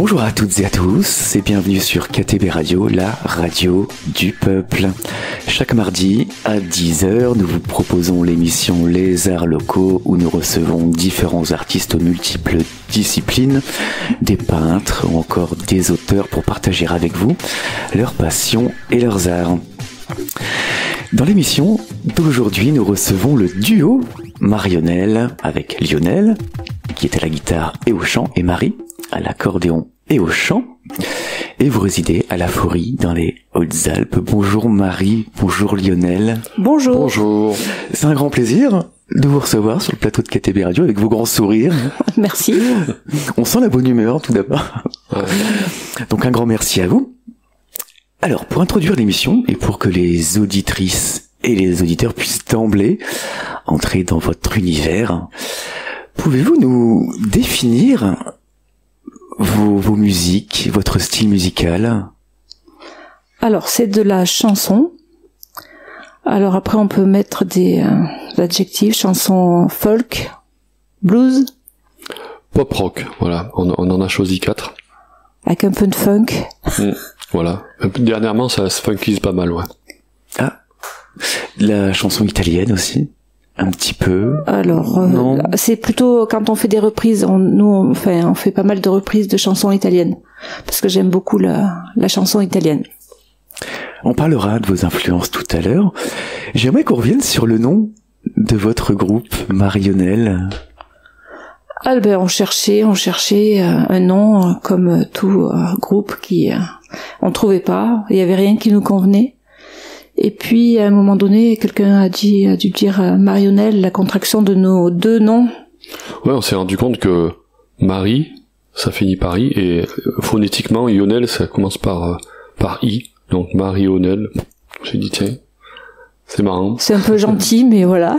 Bonjour à toutes et à tous et bienvenue sur KTB Radio, la radio du peuple. Chaque mardi à 10h, nous vous proposons l'émission Les Arts Locaux où nous recevons différents artistes aux multiples disciplines, des peintres ou encore des auteurs pour partager avec vous leurs passions et leurs arts. Dans l'émission d'aujourd'hui, nous recevons le duo Marionnelle avec Lionel, qui est à la guitare et au chant, et Marie, à l'accordéon et au chant. Et vous résidez à La Forie, dans les Hautes-Alpes. Bonjour Marie, bonjour Lionel. Bonjour. Bonjour. C'est un grand plaisir de vous recevoir sur le plateau de KTB Radio avec vos grands sourires. Merci. On sent la bonne humeur tout d'abord. Ouais. Donc un grand merci à vous. Alors, pour introduire l'émission et pour que les auditrices et les auditeurs puissent d'emblée entrer dans votre univers, pouvez-vous nous définir vos musiques, votre style musical? Alors, c'est de la chanson. Alors après, on peut mettre des adjectifs, chanson folk, blues. Pop rock, voilà. On en a choisi 4. Avec un peu de funk. Voilà. Dernièrement, ça se funkise pas mal, ouais. Ah, la chanson italienne aussi, un petit peu. Alors, Non. c'est plutôt quand on fait des reprises. On fait pas mal de reprises de chansons italiennes parce que j'aime beaucoup la chanson italienne. On parlera de vos influences tout à l'heure. J'aimerais qu'on revienne sur le nom de votre groupe, Marionnelle. Ah ben on cherchait un nom comme tout groupe qui on trouvait pas, il y avait rien qui nous convenait. Et puis à un moment donné, quelqu'un a dû dire Marionnelle, la contraction de nos deux noms. Ouais, on s'est rendu compte que Marie, ça finit par I, et phonétiquement, Lionel, ça commence par I. Donc Marionnelle. J'ai dit tiens, c'est marrant. C'est un peu gentil, mais voilà.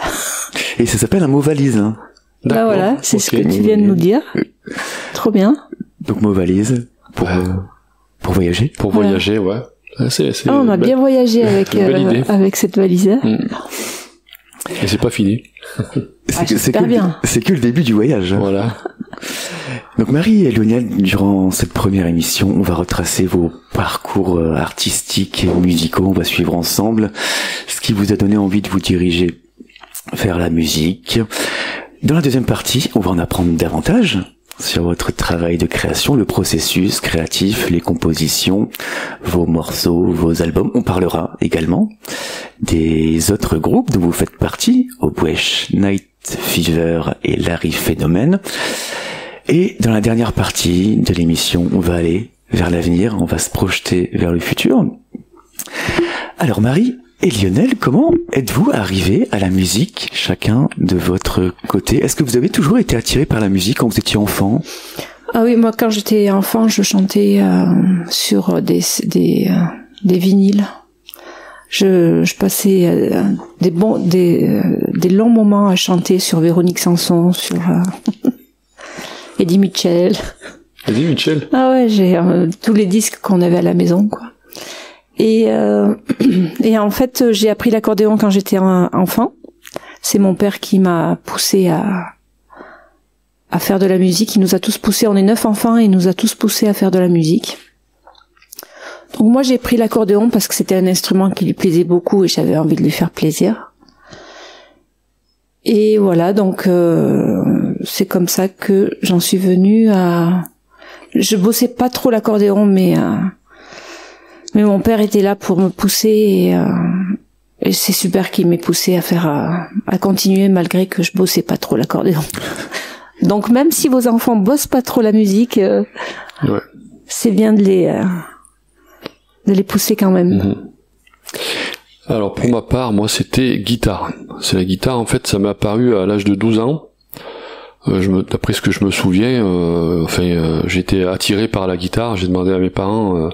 Et ça s'appelle un mot valise, hein. Là voilà, c'est ok. ce que tu viens de nous dire. Trop bien. Donc mot valise pour voyager. Pour Voilà. voyager, ouais. C'est On a bien voyagé belle idée. avec cette valise. Et c'est pas fini. Super bien. C'est que le début du voyage. Voilà. Donc Marie et Lionel, durant cette première émission, on va retracer vos parcours artistiques et musicaux. On va suivre ensemble ce qui vous a donné envie de vous diriger vers la musique. Dans la deuxième partie, on va en apprendre davantage sur votre travail de création, le processus créatif, les compositions, vos morceaux, vos albums. On parlera également des autres groupes dont vous faites partie, Obwesh, Night Fever et Larry Phénomène. Et dans la dernière partie de l'émission, on va aller vers l'avenir, on va se projeter vers le futur. Alors Marie et Lionel, comment êtes-vous arrivés à la musique, chacun de votre côté? Est-ce que vous avez toujours été attirés par la musique quand vous étiez enfant? Ah oui, moi quand j'étais enfant, je chantais sur des vinyles. Je passais des longs moments à chanter sur Véronique Sanson, sur Eddie Mitchell. Vas-y, Michel. Ah ouais, j'ai tous les disques qu'on avait à la maison, quoi. Et en fait, j'ai appris l'accordéon quand j'étais enfant. C'est mon père qui m'a poussé à faire de la musique. Il nous a tous poussés, on est 9 enfants, et il nous a tous poussés à faire de la musique. Donc moi, j'ai pris l'accordéon parce que c'était un instrument qui lui plaisait beaucoup et j'avais envie de lui faire plaisir. Et voilà, donc c'est comme ça que j'en suis venue à... Je bossais pas trop l'accordéon, mais mon père était là pour me pousser et c'est super qu'il m'ait poussé à continuer malgré que je bossais pas trop l'accordéon. Donc même si vos enfants bossent pas trop la musique, Ouais. c'est bien de les pousser quand même. Alors pour ma part, moi c'était guitare. C'est la guitare, en fait, ça m'est apparu à l'âge de 12 ans. D'après ce que je me souviens, j'étais attiré par la guitare. J'ai demandé à mes parents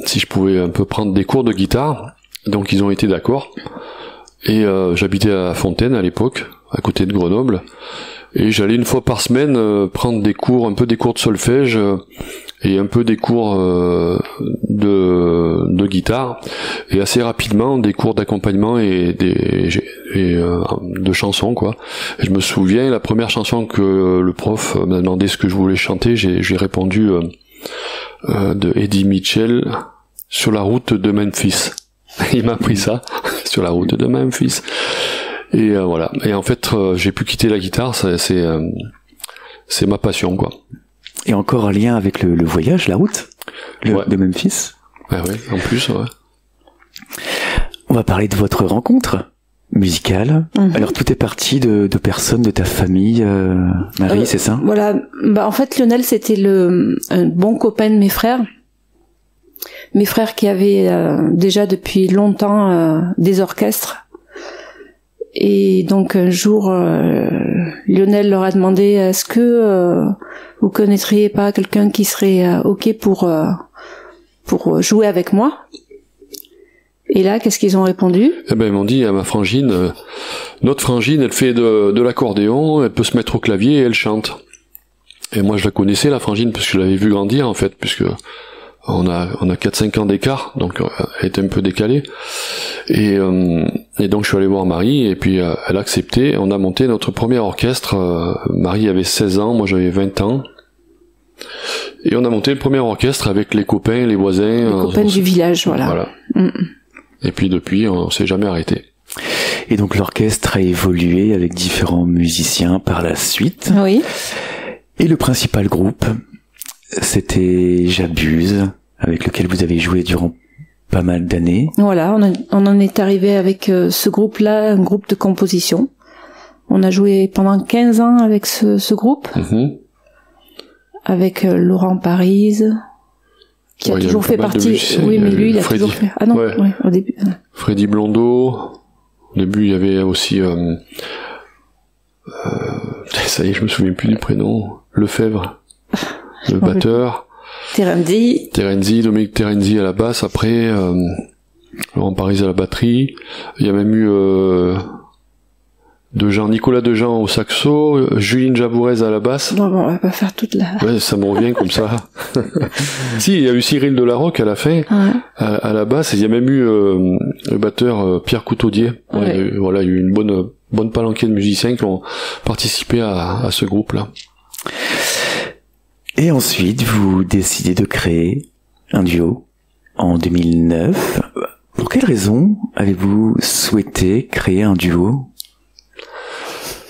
si je pouvais un peu prendre des cours de guitare. Donc ils ont été d'accord. Et j'habitais à Fontaine à l'époque, à côté de Grenoble. Et j'allais une fois par semaine prendre des cours, un peu des cours de solfège. et un peu des cours de guitare, et assez rapidement des cours d'accompagnement et de chansons, quoi. Et je me souviens, la première chanson que le prof m'a demandé ce que je voulais chanter, j'ai répondu de Eddie Mitchell, Sur la route de Memphis. Il m'a appris ça, Sur la route de Memphis. Et voilà. Et en fait, j'ai pu quitter la guitare, c'est ma passion, quoi. Et encore un lien avec le voyage, la route de Memphis. Ah ouais, en plus, ouais. On va parler de votre rencontre musicale. Alors tout est parti de personnes de ta famille, Marie, c'est ça? Voilà. En fait, Lionel, c'était un bon copain de mes frères. Mes frères qui avaient déjà depuis longtemps des orchestres. Et donc un jour, Lionel leur a demandé, est-ce que vous connaîtriez pas quelqu'un qui serait ok pour jouer avec moi? Et là, qu'est-ce qu'ils ont répondu? Eh ben, ils m'ont dit à ma frangine, notre frangine, elle fait de l'accordéon, elle peut se mettre au clavier et elle chante. Et moi, je la connaissais, la frangine, parce que je l'avais vue grandir, en fait, puisque on a 4-5 ans d'écart, donc elle était un peu décalée. Et donc je suis allé voir Marie, et puis elle a accepté. On a monté notre premier orchestre. Marie avait 16 ans, moi j'avais 20 ans. Et on a monté le premier orchestre avec les copains, les voisins. Les copains du village, voilà. Et puis depuis, on s'est jamais arrêté. Et donc l'orchestre a évolué avec différents musiciens par la suite. Oui. Et le principal groupe, c'était J'abuse, avec lequel vous avez joué durant pas mal d'années. Voilà, on en est arrivé avec ce groupe-là, un groupe de composition. On a joué pendant 15 ans avec ce groupe, avec Laurent Parise, qui a toujours fait partie. Oui, mais lui, il a toujours fait. Ah non, au début. Freddy Blondeau. Au début, il y avait aussi. Ça y est, je me souviens plus du prénom. Lefebvre, le batteur. Terenzi, Dominique Terenzi à la basse, après Laurent Parise à la batterie. Il y a même eu Nicolas Dejean au saxo, Juline Jabourez à la basse. Bon, on va pas faire toute la... Ouais, ça me revient comme ça. Si, il y a eu Cyril Delarocque à la fin, à la basse, et il y a même eu le batteur Pierre Coutaudier. Ouais. Voilà, il y a eu une bonne palanquée de musiciens qui ont participé à ce groupe-là. Et ensuite, vous décidez de créer un duo en 2009. Pour quelle raison avez-vous souhaité créer un duo?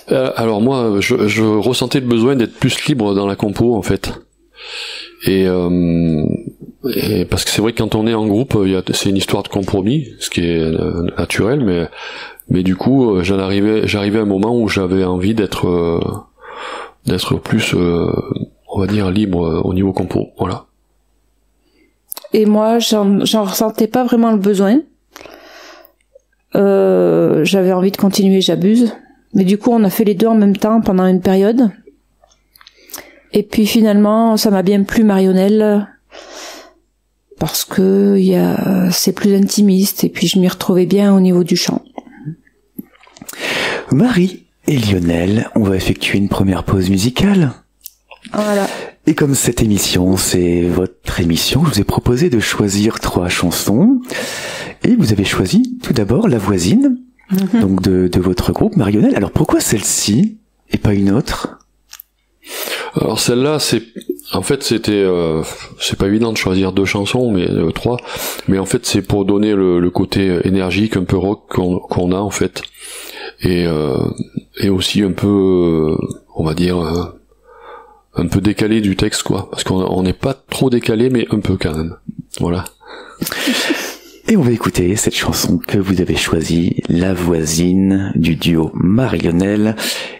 Alors moi, je ressentais le besoin d'être plus libre dans la compo, en fait. Et parce que c'est vrai que quand on est en groupe, c'est une histoire de compromis, ce qui est naturel, mais du coup, j'arrivais à un moment où j'avais envie d'être plus... on va dire libre au niveau compo, voilà. Et moi, j'en ressentais pas vraiment le besoin. J'avais envie de continuer J'abuse, mais du coup, on a fait les deux en même temps pendant une période. Et puis finalement, ça m'a bien plu Marionnelle, parce que c'est plus intimiste, et puis je m'y retrouvais bien au niveau du chant. Marie et Lionel, on va effectuer une première pause musicale. Voilà. Et comme cette émission, c'est votre émission, je vous ai proposé de choisir 3 chansons. Et vous avez choisi tout d'abord La Voisine, donc de votre groupe Marionnelle. Alors pourquoi celle-ci et pas une autre? Alors celle-là, c'est pas évident de choisir 2 chansons, mais 3. Mais en fait, c'est pour donner le côté énergique, un peu rock qu'on a en fait, et aussi un peu, on va dire, un peu décalé du texte, quoi, parce qu'on n'est pas trop décalé, mais un peu quand même. Voilà. Et on va écouter cette chanson que vous avez choisie, La Voisine, du duo Marionnelle,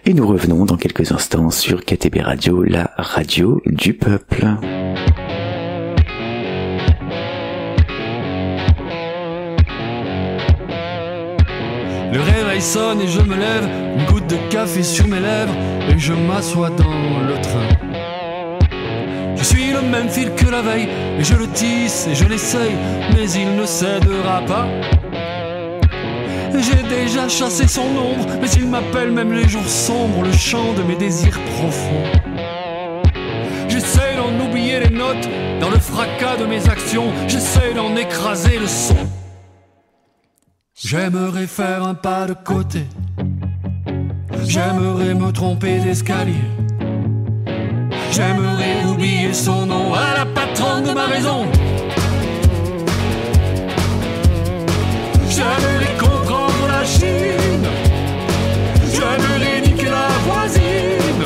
et nous revenons dans quelques instants sur KTB Radio, la radio du peuple. Le réveil sonne et je me lève, une goutte de café sur mes lèvres, et je m'assois dans le train. Je suis le même fil que la veille, et je le tisse et je l'essaye, mais il ne cédera pas. J'ai déjà chassé son ombre, mais il m'appelle même les jours sombres, le chant de mes désirs profonds. J'essaie d'en oublier les notes, Dans le fracas de mes actions, j'essaie d'en écraser le son. J'aimerais faire un pas de côté. J'aimerais me tromper d'escalier. J'aimerais oublier son nom à la patronne de ma raison. J'aimerais comprendre la Chine. J'aimerais niquer la voisine.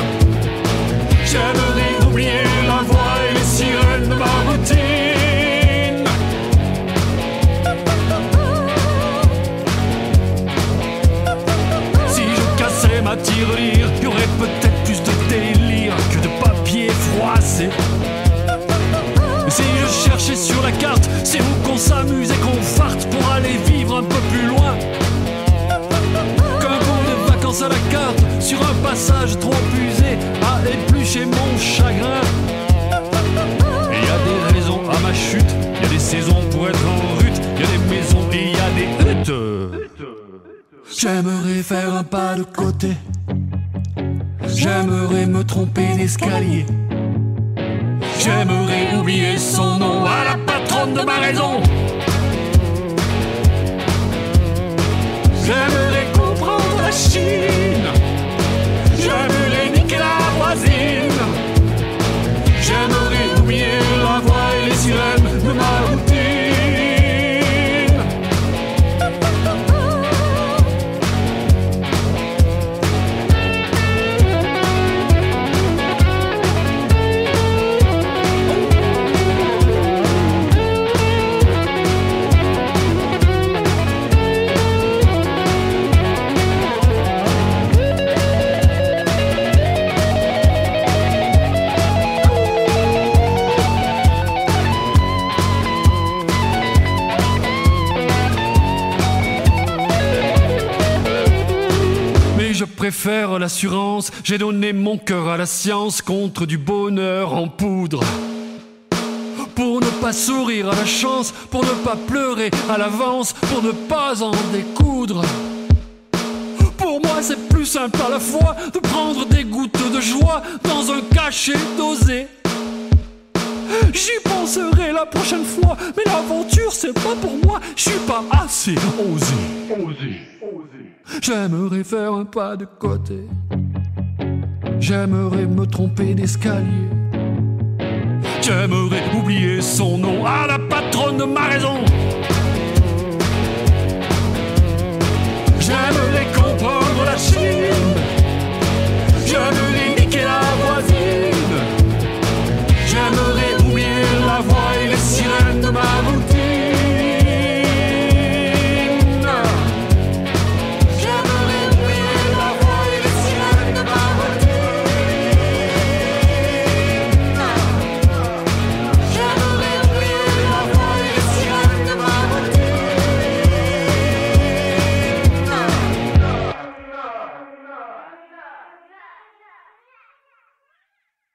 J'aimerais oublier la voix et les sirènes de ma routine. Si je cassais ma tirelire, y aurait peut-être plus de délire que de papier froissé. Si je cherchais sur la carte, c'est où qu'on s'amuse et qu'on farte pour aller vivre un peu plus loin. Qu'un bout de vacances à la carte, sur un passage trop usé, à éplucher mon chagrin. Il y a des raisons à ma chute, il y a des saisons pour être en rut, il y a des maisons et il y a des huttes. J'aimerais faire un pas de côté. J'aimerais me tromper d'escalier. J'aimerais oublier son nom à la patronne de ma raison. J'aimerais comprendre la Chine. J'aimerais niquer la voisine. J'aimerais oublier la voix et les sirènes de ma routine. Je préfère l'assurance, j'ai donné mon cœur à la science contre du bonheur en poudre. Pour ne pas sourire à la chance, pour ne pas pleurer à l'avance, pour ne pas en découdre. Pour moi c'est plus simple à la fois de prendre des gouttes de joie dans un cachet dosé. J'y penserai la prochaine fois, mais l'aventure c'est pas pour moi, je suis pas assez osé. J'aimerais faire un pas de côté. J'aimerais me tromper d'escalier. J'aimerais oublier son nom à la patronne de ma raison. J'aimerais comprendre la Chine. J'aimerais niquer la voisine. J'aimerais oublier la voix et les sirènes de ma routine.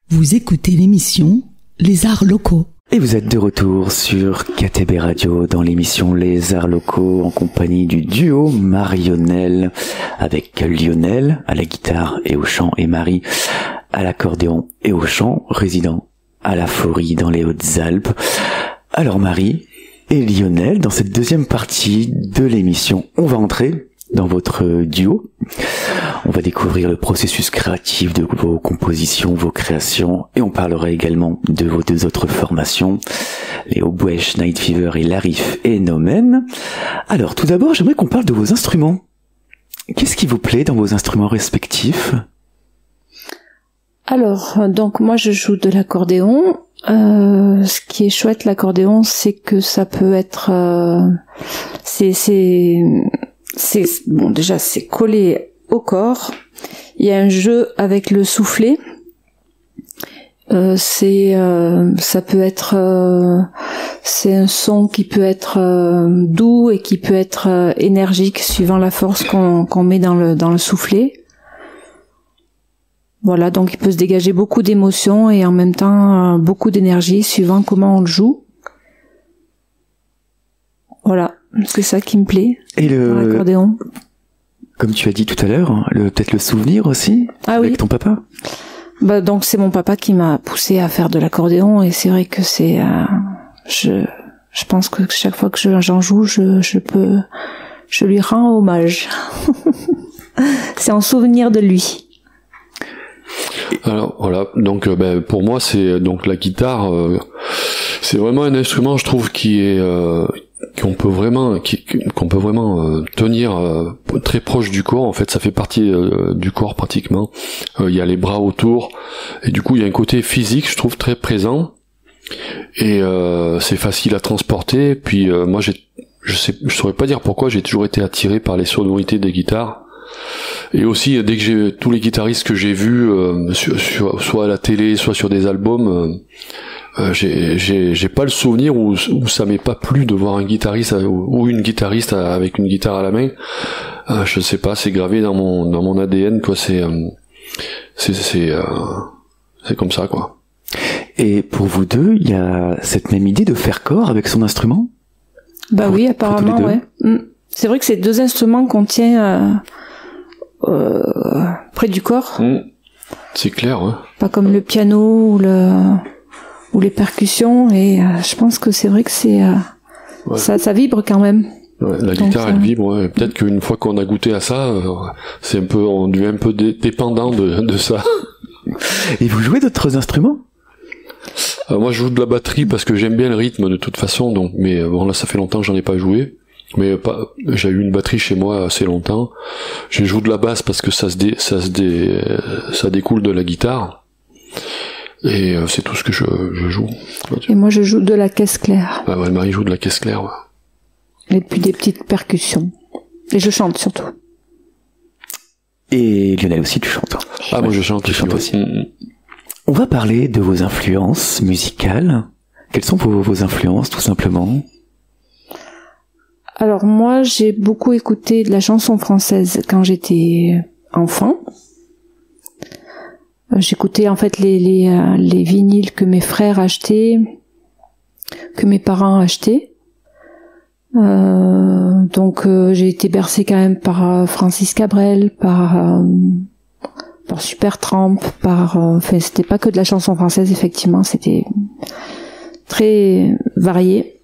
Vous écoutez l'émission Les Arts Locaux. Et vous êtes de retour sur KTB Radio dans l'émission Les Arts Locaux en compagnie du duo Marionnelle avec Lionel à la guitare et au chant et Marie à l'accordéon et au chant, résident à la Forêt dans les Hautes-Alpes. Alors Marie et Lionel, dans cette deuxième partie de l'émission, on va entrer dans votre duo. On va découvrir le processus créatif de vos compositions, vos créations, et on parlera également de vos deux autres formations, les Obwesh, Night Fever et Larif et Nomen. Alors tout d'abord, j'aimerais qu'on parle de vos instruments. Qu'est-ce qui vous plaît dans vos instruments respectifs ? Alors, donc moi je joue de l'accordéon. Ce qui est chouette l'accordéon, c'est que ça peut être, c'est bon, déjà c'est collé au corps. Il y a un jeu avec le soufflet. Ça peut être, c'est un son qui peut être doux et qui peut être énergique suivant la force qu'on met dans le soufflet. Voilà, donc il peut se dégager beaucoup d'émotions et en même temps beaucoup d'énergie suivant comment on le joue. Voilà, c'est ça qui me plaît. Et dans l'accordéon. Comme tu as dit tout à l'heure, peut-être le souvenir aussi avec ton papa. Bah donc c'est mon papa qui m'a poussé à faire de l'accordéon et c'est vrai que c'est je pense que chaque fois que j'en joue je lui rends hommage. C'est en souvenir de lui. Alors voilà, donc pour moi c'est donc la guitare, c'est vraiment un instrument, je trouve, qui est qu'on peut vraiment tenir très proche du corps. En fait, ça fait partie du corps pratiquement. Il y a les bras autour et du coup il y a un côté physique, je trouve, très présent et c'est facile à transporter. Puis moi je saurais pas dire pourquoi, j'ai toujours été attiré par les sonorités des guitares. Et aussi, dès que j'ai tous les guitaristes que j'ai vus, soit à la télé, soit sur des albums, j'ai pas le souvenir où ça m'est pas plu de voir un guitariste ou une guitariste avec une guitare à la main. Je sais pas, c'est gravé dans mon ADN, quoi. C'est comme ça, quoi. Et pour vous deux, il y a cette même idée de faire corps avec son instrument? Bah oui, apparemment, ouais. C'est vrai que c'est deux instruments qu'on tient près du corps. C'est clair, ouais. Pas comme le piano ou les percussions, et je pense que c'est vrai que c'est ça vibre quand même. Ouais, la guitare elle vibre, ouais. Peut-être qu'une fois qu'on a goûté à ça, on devient un peu dépendant de ça. Et vous jouez d'autres instruments? Moi je joue de la batterie parce que j'aime bien le rythme de toute façon, donc mais bon là ça fait longtemps que j'en ai pas joué. Mais j'ai eu une batterie chez moi assez longtemps. Je joue de la basse parce que ça découle de la guitare. Et c'est tout ce que je joue. Et moi je joue de la caisse claire. Ouais, Marie joue de la caisse claire, ouais. Et puis des petites percussions. Et je chante surtout. Et Lionel aussi, tu chantes. Ah, moi je chante aussi. On va parler de vos influences musicales. Quelles sont vos influences, tout simplement? Alors moi, j'ai beaucoup écouté de la chanson française quand j'étais enfant. J'écoutais en fait les vinyles que mes frères achetaient, que mes parents achetaient. Donc j'ai été bercée quand même par Francis Cabrel, par Supertramp, enfin c'était pas que de la chanson française, effectivement, c'était très varié.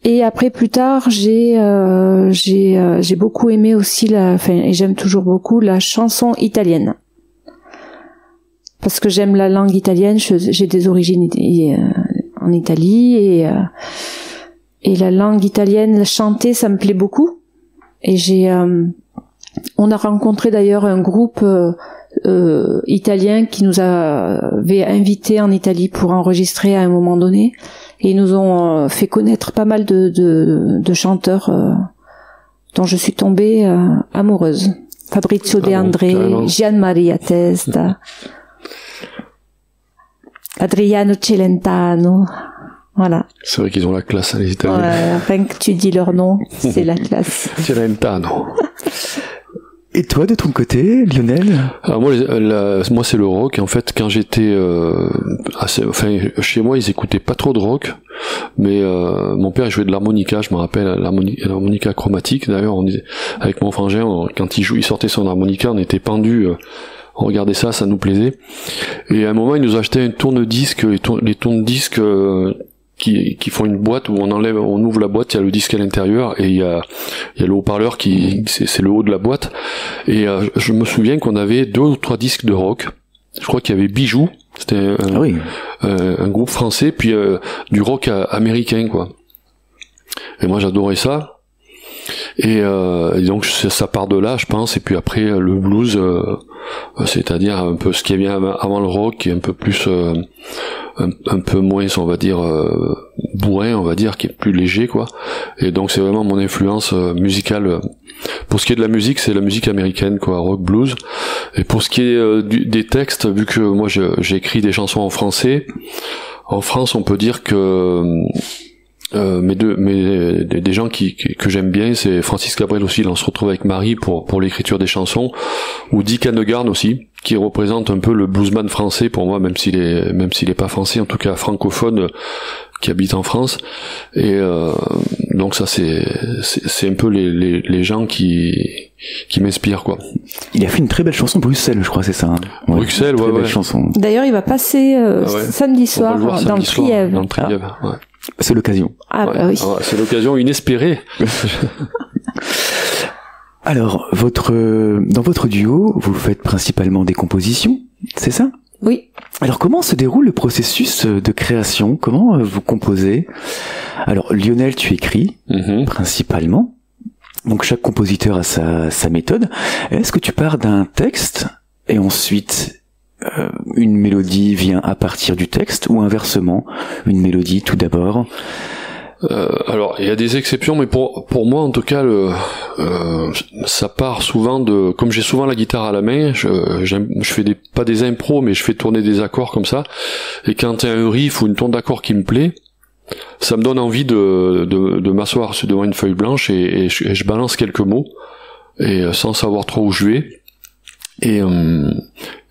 Et après plus tard, j'ai beaucoup aimé aussi et j'aime toujours beaucoup la chanson italienne. Parce que j'aime la langue italienne, j'ai des origines en Italie et la langue italienne chantée, ça me plaît beaucoup. Et on a rencontré d'ailleurs un groupe italien qui nous avait invités en Italie pour enregistrer à un moment donné. Et ils nous ont fait connaître pas mal de chanteurs dont je suis tombée amoureuse. Fabrizio De André, Gian Maria Testa, Adriano Celentano. Voilà. C'est vrai qu'ils ont la classe, les Italiens. Ouais, rien que tu dis leur nom, c'est la classe. Celentano. Et toi, de ton côté, Lionel? Alors moi c'est le rock. En fait, quand j'étais chez moi, ils écoutaient pas trop de rock, mais mon père jouait de l'harmonica, je me rappelle, l'harmonica chromatique. D'ailleurs, avec mon frangin, quand il sortait son harmonica, on était pendus, on regardait ça nous plaisait. Et à un moment, il nous achetait un tourne-disque, les tourne-disques qui font une boîte où on ouvre la boîte, il y a le disque à l'intérieur et il y a le haut-parleur c'est le haut de la boîte. Et je me souviens qu'on avait 2 ou 3 disques de rock. Je crois qu'il y avait Bijoux, c'était un groupe français, puis du rock américain, quoi. Et moi j'adorais ça. Et donc ça part de là, je pense. Et puis après le blues, c'est-à-dire un peu ce qui vient avant le rock, qui est un peu plus un peu moins, on va dire, bourrin, on va dire, qui est plus léger, quoi. Et donc c'est vraiment mon influence musicale. Pour ce qui est de la musique, c'est la musique américaine, quoi, rock, blues. Et pour ce qui est des textes, vu que moi j'ai écrit des chansons en français, en France on peut dire que des gens que j'aime bien, c'est Francis Cabrel aussi, là on se retrouve avec Marie pour l'écriture des chansons, ou Dick Annegarn aussi, qui représente un peu le bluesman français pour moi, même s'il est pas français, en tout cas francophone, qui habite en France, et donc ça c'est un peu les gens qui m'inspirent, quoi. Il a fait une très belle chanson, Bruxelles, je crois, c'est ça. Hein. Ouais, Bruxelles, très belle ouais. chanson. D'ailleurs, il va passer samedi soir dans le Trièvre. Dans le Trièvre, ouais. C'est l'occasion. Ah bah oui. Ouais, c'est l'occasion inespérée. Alors, dans votre duo, vous faites principalement des compositions, c'est ça? Oui. Alors, comment se déroule le processus de création? Comment vous composez? Alors, Lionel, tu écris, principalement. Donc, chaque compositeur a sa méthode. Est-ce que tu pars d'un texte et ensuite une mélodie vient à partir du texte, ou inversement, une mélodie tout d'abord? Alors il y a des exceptions, mais pour moi en tout cas ça part souvent de, comme j'ai souvent la guitare à la main, je fais pas des impros, mais je fais tourner des accords comme ça, et quand il y a un riff ou une tourne d'accord qui me plaît, ça me donne envie de m'asseoir devant une feuille blanche et je balance quelques mots, et sans savoir trop où je vais,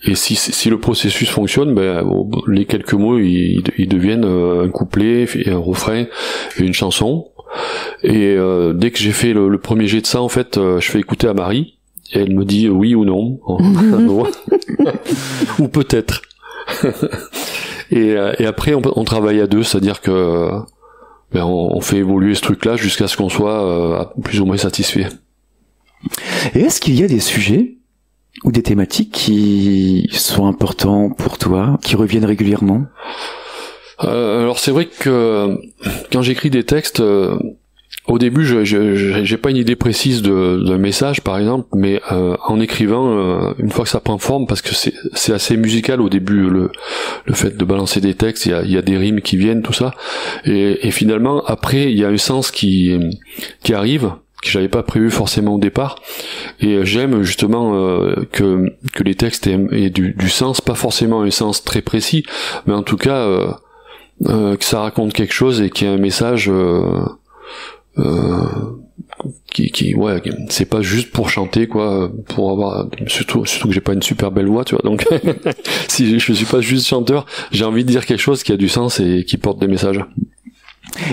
et si le processus fonctionne, les quelques mots ils deviennent un couplet, et un refrain et une chanson. Et dès que j'ai fait le premier jet de ça, en fait, je fais écouter à Marie, et elle me dit oui ou non, ou peut-être. et après on travaille à deux, c'est-à-dire que on fait évoluer ce truc-là jusqu'à ce qu'on soit plus ou moins satisfait. Et est-ce qu'il y a des sujets ou des thématiques qui sont importants pour toi, qui reviennent régulièrement? Alors c'est vrai que quand j'écris des textes, au début j'ai pas une idée précise d'un message par exemple, mais en écrivant, une fois que ça prend forme, parce que c'est assez musical au début, le fait de balancer des textes, il y a des rimes qui viennent, tout ça, et finalement après il y a un sens qui arrive, que j'avais pas prévu forcément au départ, et j'aime justement que les textes aient du sens, pas forcément un sens très précis, mais en tout cas que ça raconte quelque chose et qu'il y a un message c'est pas juste pour chanter, quoi, pour avoir, surtout que j'ai pas une super belle voix, tu vois, donc si je suis pas juste chanteur, j'ai envie de dire quelque chose qui a du sens et qui porte des messages.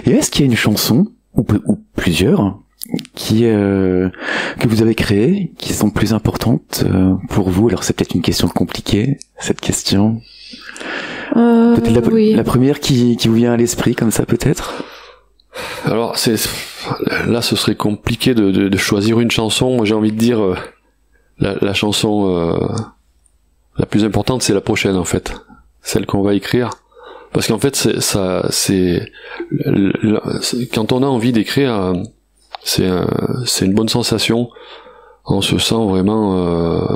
Et est-ce qu'il y a une chanson ou plusieurs que vous avez créées, qui sont plus importantes pour vous? Alors c'est peut-être une question compliquée, cette question. Peut-être la première qui vous vient à l'esprit comme ça, peut-être. Alors là ce serait compliqué de choisir une chanson. Moi j'ai envie de dire la chanson la plus importante, c'est la prochaine, en fait, celle qu'on va écrire. Parce qu'en fait quand on a envie d'écrire, c'est une bonne sensation. On se sent vraiment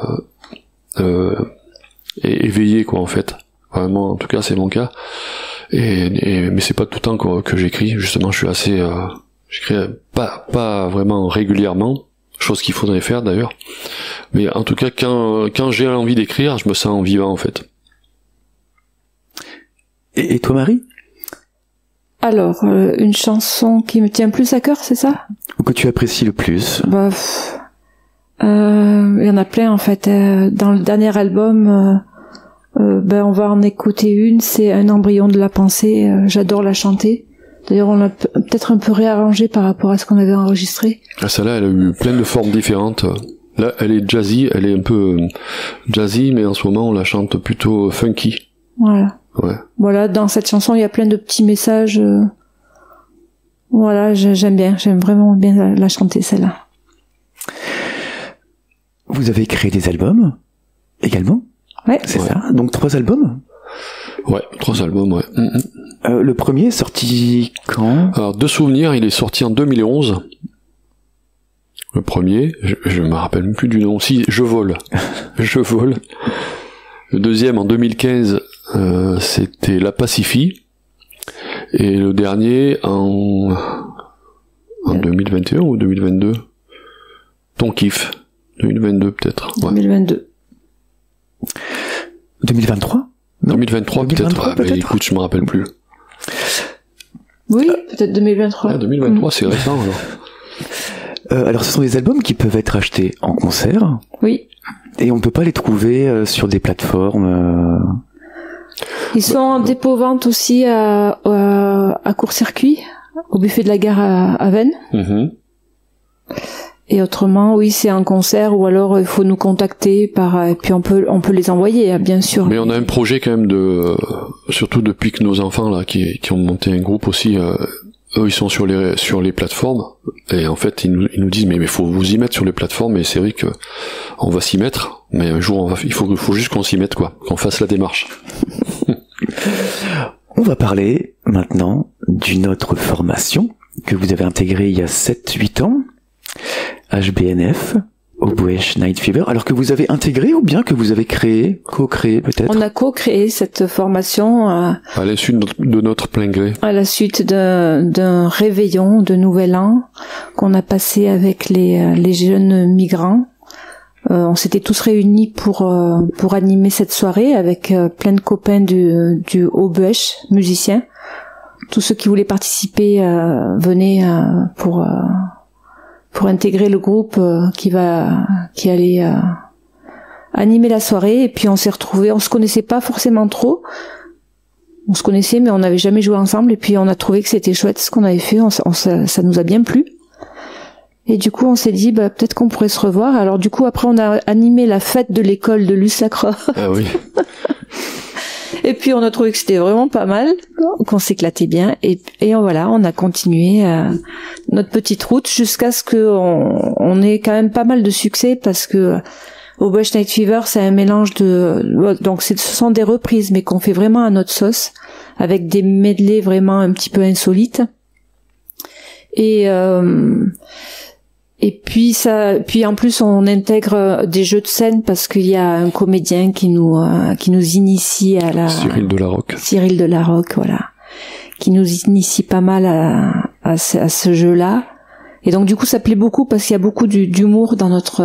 éveillé, quoi, en fait. Vraiment, en tout cas, c'est mon cas. Mais c'est pas tout le temps que j'écris. Justement, je suis assez, j'écris pas vraiment régulièrement, chose qu'il faudrait faire d'ailleurs. Mais en tout cas, quand j'ai envie d'écrire, je me sens vivant, en fait. Et toi, Marie? Alors, une chanson qui me tient plus à cœur, c'est ça? Ou que tu apprécies le plus? Il y en a plein, en fait. Dans le dernier album, on va en écouter une, c'est Un embryon de la pensée. J'adore la chanter. D'ailleurs, on l'a peut-être un peu réarrangée par rapport à ce qu'on avait enregistré. Ah, celle-là, elle a eu plein de formes différentes. Là, elle est jazzy, elle est un peu jazzy, mais en ce moment, on la chante plutôt funky. Voilà. Ouais. Voilà, dans cette chanson, il y a plein de petits messages. Voilà, j'aime vraiment bien la chanter, celle-là. Vous avez créé des albums également? Ouais. C'est ça. Donc 3 albums? Ouais, 3 albums, ouais. Le premier est sorti quand? Alors, De Souvenirs, il est sorti en 2011. Le premier, je me rappelle même plus du nom. Si, Je vole. Je vole. Le deuxième, en 2015, c'était La Pacifie. Et le dernier, en 2021 ou 2022? Ton kiff. 2022, peut-être. Ouais. 2022. 2023? 2023, peut-être. Peut-être. Écoute, je me rappelle plus. Oui, peut-être 2023. Ah, 2023, c'est récent, alors. Alors, ce sont des albums qui peuvent être achetés en concert. Oui. Et on peut pas les trouver sur des plateformes. Ils sont en dépôt-vente aussi à court-circuit, au buffet de la gare à Vennes. Et autrement, oui, c'est un concert, ou alors il faut nous contacter et puis on peut les envoyer, bien sûr. Mais on a un projet quand même surtout depuis que nos enfants là, qui ont monté un groupe aussi, eux ils sont sur les plateformes, et en fait ils nous disent mais faut vous y mettre sur les plateformes, et c'est vrai que on va s'y mettre, mais un jour il faut juste qu'on s'y mette, quoi, qu'on fasse la démarche. On va parler maintenant d'une autre formation que vous avez intégrée il y a 7-8 ans, HBNF, Oboesh Night Fever, alors que vous avez intégré ou bien que vous avez co-créé peut-être? On a co-créé cette formation à la suite de notre plein gré. À la suite d'un réveillon de Nouvel An qu'on a passé avec les jeunes migrants. On s'était tous réunis pour animer cette soirée avec plein de copains du Oboesh, musiciens. Tous ceux qui voulaient participer venaient pour intégrer le groupe qui allait animer la soirée. Et puis on s'est retrouvés, on se connaissait pas forcément trop. On se connaissait, mais on n'avait jamais joué ensemble. Et puis on a trouvé que c'était chouette ce qu'on avait fait. Ça nous a bien plu. Et du coup, on s'est dit, peut-être qu'on pourrait se revoir. Alors du coup, après, on a animé la fête de l'école de Lussacre. Ah oui. Et puis on a trouvé que c'était vraiment pas mal, qu'on s'éclatait bien, et voilà, on a continué notre petite route jusqu'à ce que on ait quand même pas mal de succès, parce que Oboesh Night Fever, c'est un mélange donc ce sont des reprises, mais qu'on fait vraiment à notre sauce, avec des medleys vraiment un petit peu insolites. Et puis en plus on intègre des jeux de scène, parce qu'il y a un comédien qui nous initie à Cyril Delarocque, voilà, qui nous initie pas mal à ce jeu-là. Et donc du coup ça plaît beaucoup, parce qu'il y a beaucoup d'humour dans notre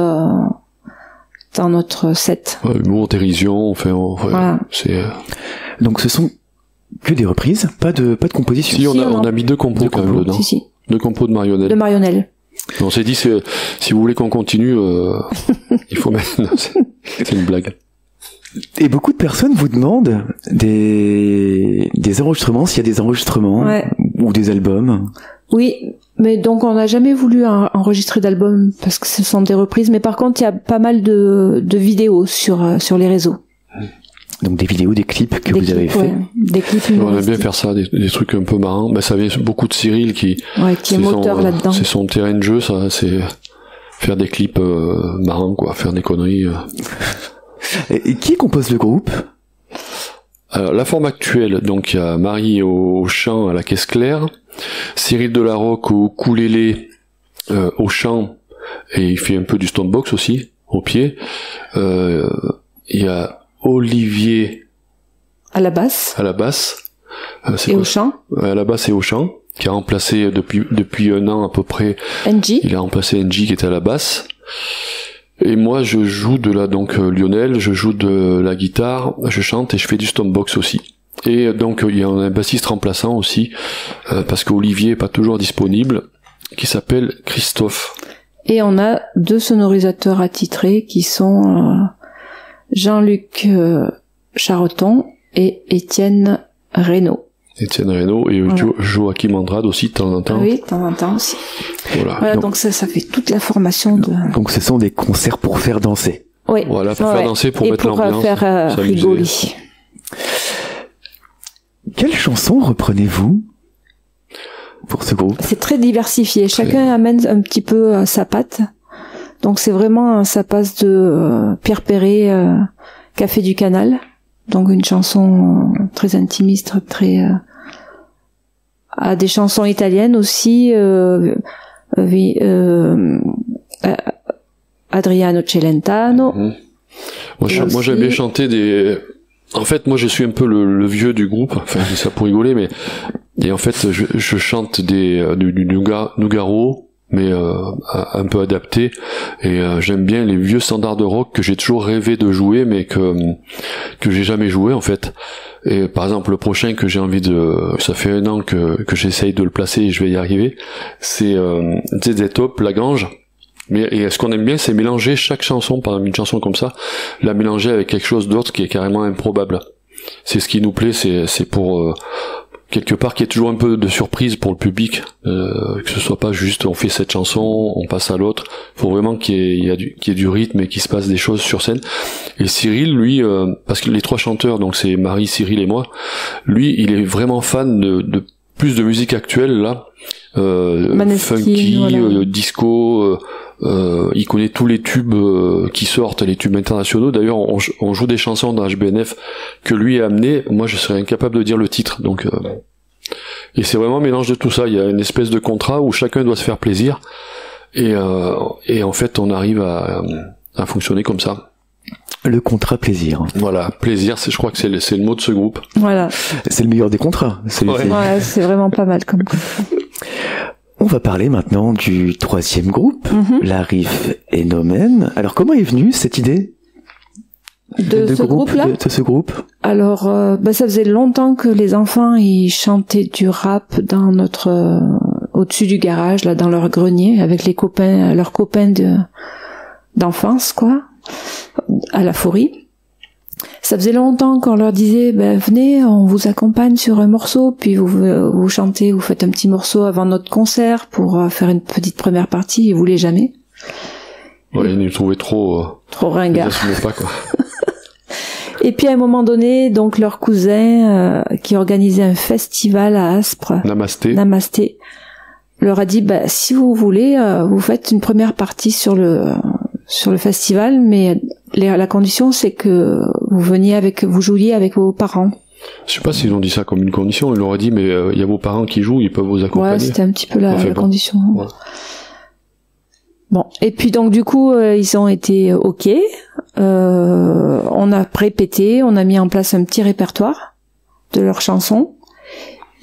set. Humour, dérision, voilà. C'est Donc ce sont que des reprises, pas de composition. Si, on a mis 2 compos quand même dedans. Si. 2 compos de Marionnelle. De Marionnelle. On s'est dit, si vous voulez qu'on continue, il faut mettre... C'est une blague. Et beaucoup de personnes vous demandent des enregistrements, s'il y a des enregistrements, ouais, ou des albums. Oui, mais donc on n'a jamais voulu enregistrer d'albums, parce que ce sont des reprises. Mais par contre, il y a pas mal de vidéos sur les réseaux. Donc des vidéos, des clips que vous avez fait. Ouais, des clips. On aime bien faire ça, des trucs un peu marrants. Ça vient beaucoup de Cyril qui est moteur là-dedans. C'est son terrain de jeu, ça. C'est faire des clips marrants, quoi, faire des conneries. Et qui compose le groupe? Alors, la forme actuelle, donc il y a Marie au chant, à la caisse claire, Cyril Delarocque au ukulélé, au chant, et il fait un peu du stompbox aussi, au pied. Il y a Olivier à la basse. Et au chant. À la basse et au chant, qui a remplacé depuis un an à peu près. NG. Il a remplacé NG qui était à la basse. Et moi je joue Lionel, je joue de la guitare, je chante et je fais du stompbox aussi. Et donc il y a un bassiste remplaçant aussi, parce qu'Olivier est pas toujours disponible, qui s'appelle Christophe. Et on a 2 sonorisateurs attitrés qui sont Jean-Luc Charreton et Étienne Reynaud. Et voilà. Joachim Andrade aussi de temps en temps. Oui, de temps en temps aussi. Voilà, donc ça fait toute la formation de... Donc ce sont des concerts pour faire danser. Oui. Voilà, pour faire danser, pour mettre l'ambiance. Et pour faire rigoler. Quelle chanson reprenez-vous pour ce groupe? C'est très diversifié. Chacun amène un petit peu sa patte. Donc c'est vraiment, ça passe de Pierre Perret, Café du Canal. Donc une chanson très intimiste, très... à des chansons italiennes aussi. Adriano Celentano. Moi j'aime bien chanter des... En fait, moi je suis un peu le vieux du groupe, enfin je dis ça pour rigoler, mais... Et en fait, je chante du Nougaro, mais un peu adapté, et j'aime bien les vieux standards de rock que j'ai toujours rêvé de jouer, mais que j'ai jamais joué en fait. Et par exemple, le prochain que j'ai envie ça fait 1 an que j'essaye de le placer et je vais y arriver, c'est ZZ Top, La Grange. Et ce qu'on aime bien, c'est mélanger chaque chanson, par exemple une chanson comme ça, la mélanger avec quelque chose d'autre qui est carrément improbable. C'est ce qui nous plaît, c'est pour quelque part qu'il y ait toujours un peu de surprise pour le public, que ce soit pas juste on fait cette chanson, on passe à l'autre. Il faut vraiment qu'il y ait du rythme et qu'il se passe des choses sur scène. Et Cyril, lui, parce que les 3 chanteurs, donc c'est Marie, Cyril et moi, lui, il est vraiment fan de plus de musique actuelle là, funky, voilà. Disco. Il connaît tous les tubes qui sortent, les tubes internationaux. D'ailleurs, on joue des chansons dans HBNF que lui a amené. Moi, je serais incapable de dire le titre. Donc, et c'est vraiment un mélange de tout ça. Il y a une espèce de contrat où chacun doit se faire plaisir. Et en fait, on arrive à fonctionner comme ça. Le contrat plaisir. Voilà, plaisir, je crois que c'est le mot de ce groupe. Voilà. C'est le meilleur des contrats. Ouais, c'est vraiment pas mal comme contrat. On va parler maintenant du 3e groupe, Larif et Nomen. Alors, comment est venue cette idée de ce groupe-là? De ce groupe? Alors, ça faisait longtemps que les enfants ils chantaient du rap dans notre au-dessus du garage, là, dans leur grenier, avec leurs copains d'enfance, quoi, à la Fourie. Ça faisait longtemps qu'on leur disait, venez, on vous accompagne sur un morceau, puis vous chantez, vous faites un petit morceau avant notre concert pour faire une petite première partie. Ils voulaient jamais. Ouais, ils nous trouvaient trop ringards. Ils n'assumaient pas, quoi. Et puis à un moment donné, donc leur cousin qui organisait un festival à Aspres, Namasté, leur a dit, si vous voulez, vous faites une première partie sur le festival, mais la condition c'est que vous jouiez avec vos parents. Je sais pas s'ils ont dit ça comme une condition, ils leur ont dit mais il y a vos parents qui jouent, ils peuvent vous accompagner. Ouais, c'était un petit peu la condition. Ouais. Bon, et puis donc du coup ils ont été ok, on a répété, on a mis en place un petit répertoire de leurs chansons,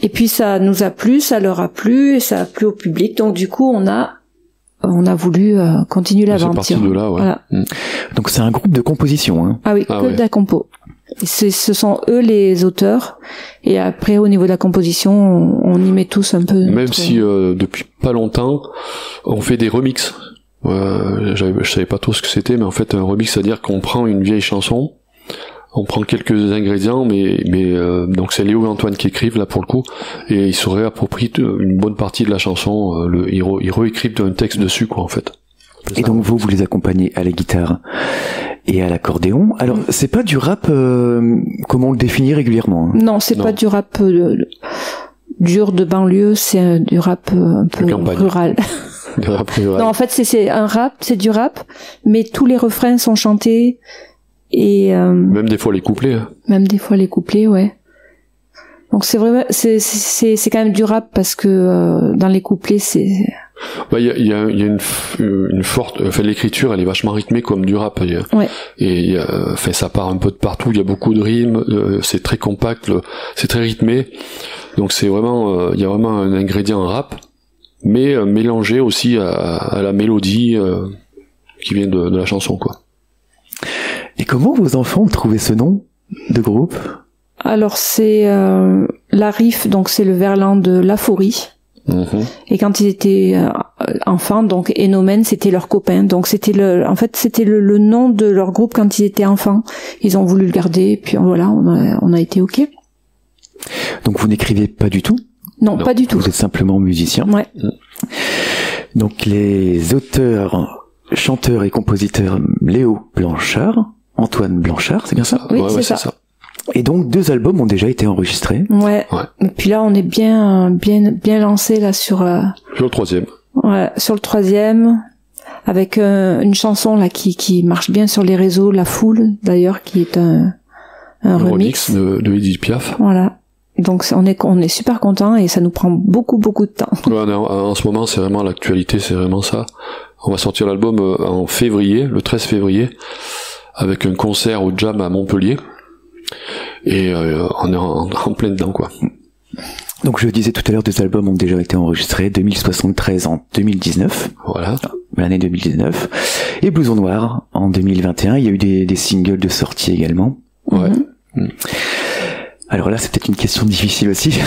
et puis ça nous a plu, ça leur a plu, et ça a plu au public, donc du coup on a voulu continuer l'aventure. C'est parti de là, ouais. Voilà. Donc c'est un groupe de composition, hein. Ah oui, de la compo. Ce sont eux les auteurs, et après au niveau de la composition, on y met tous un peu. Même si depuis pas longtemps, on fait des remixes. Je savais pas trop ce que c'était, mais en fait un remix, c'est-à-dire qu'on prend une vieille chanson, on prend quelques ingrédients, mais donc c'est Léo et Antoine qui écrivent là pour le coup, et ils se réapproprient une bonne partie de la chanson, ils réécrivent un texte dessus, quoi, en fait. Et donc vous les accompagnez à la guitare et à l'accordéon. Alors c'est pas du rap comment on le définit régulièrement, hein. Non, c'est pas du rap dur de banlieue, c'est du rap un peu rural. Du rap rural. Non, en fait c'est un rap, c'est du rap, mais tous les refrains sont chantés. Et même des fois les couplets. Hein. Même des fois les couplets, ouais. Donc c'est vraiment c'est quand même du rap parce que dans les couplets c'est. Il y a une forte, enfin l'écriture elle est vachement rythmée comme du rap. Ouais. Et ça part un peu de partout. Il y a beaucoup de rimes, c'est très compact, c'est très rythmé. Donc c'est vraiment, il y a vraiment un ingrédient rap, mais mélangé aussi à la mélodie qui vient de la chanson, quoi. Et comment vos enfants ont trouvé ce nom de groupe? Alors c'est Larif, donc c'est le verlan de La Fourie. Et quand ils étaient enfants, donc Enomen, c'était leur copain. Donc c'était le nom de leur groupe quand ils étaient enfants. Ils ont voulu le garder, et puis voilà, on a été ok. Donc vous n'écrivez pas du tout? Non, pas du tout. Vous êtes simplement musicien. Ouais. Donc les auteurs, chanteurs et compositeurs Léo Blanchard, Antoine Blanchard, c'est bien ça? Oui, c'est ça. Et donc 2 albums ont déjà été enregistrés. Ouais. Et puis là on est bien lancé là sur le 3e. Ouais, sur le 3e avec une chanson là qui marche bien sur les réseaux, La Foule d'ailleurs, qui est un remix de Edith Piaf. Voilà. Donc on est super content et ça nous prend beaucoup de temps. Ouais, en ce moment c'est vraiment l'actualité, c'est vraiment ça. On va sortir l'album en février, le 13 février, avec un concert au Jam à Montpellier. Et on est en plein dedans, quoi. Donc je disais tout à l'heure, 2 albums ont déjà été enregistrés, 2073 en 2019. Voilà. L'année 2019. Et Blouson Noir en 2021. Il y a eu des singles de sortie également. Ouais. Alors là, c'est peut-être une question difficile aussi.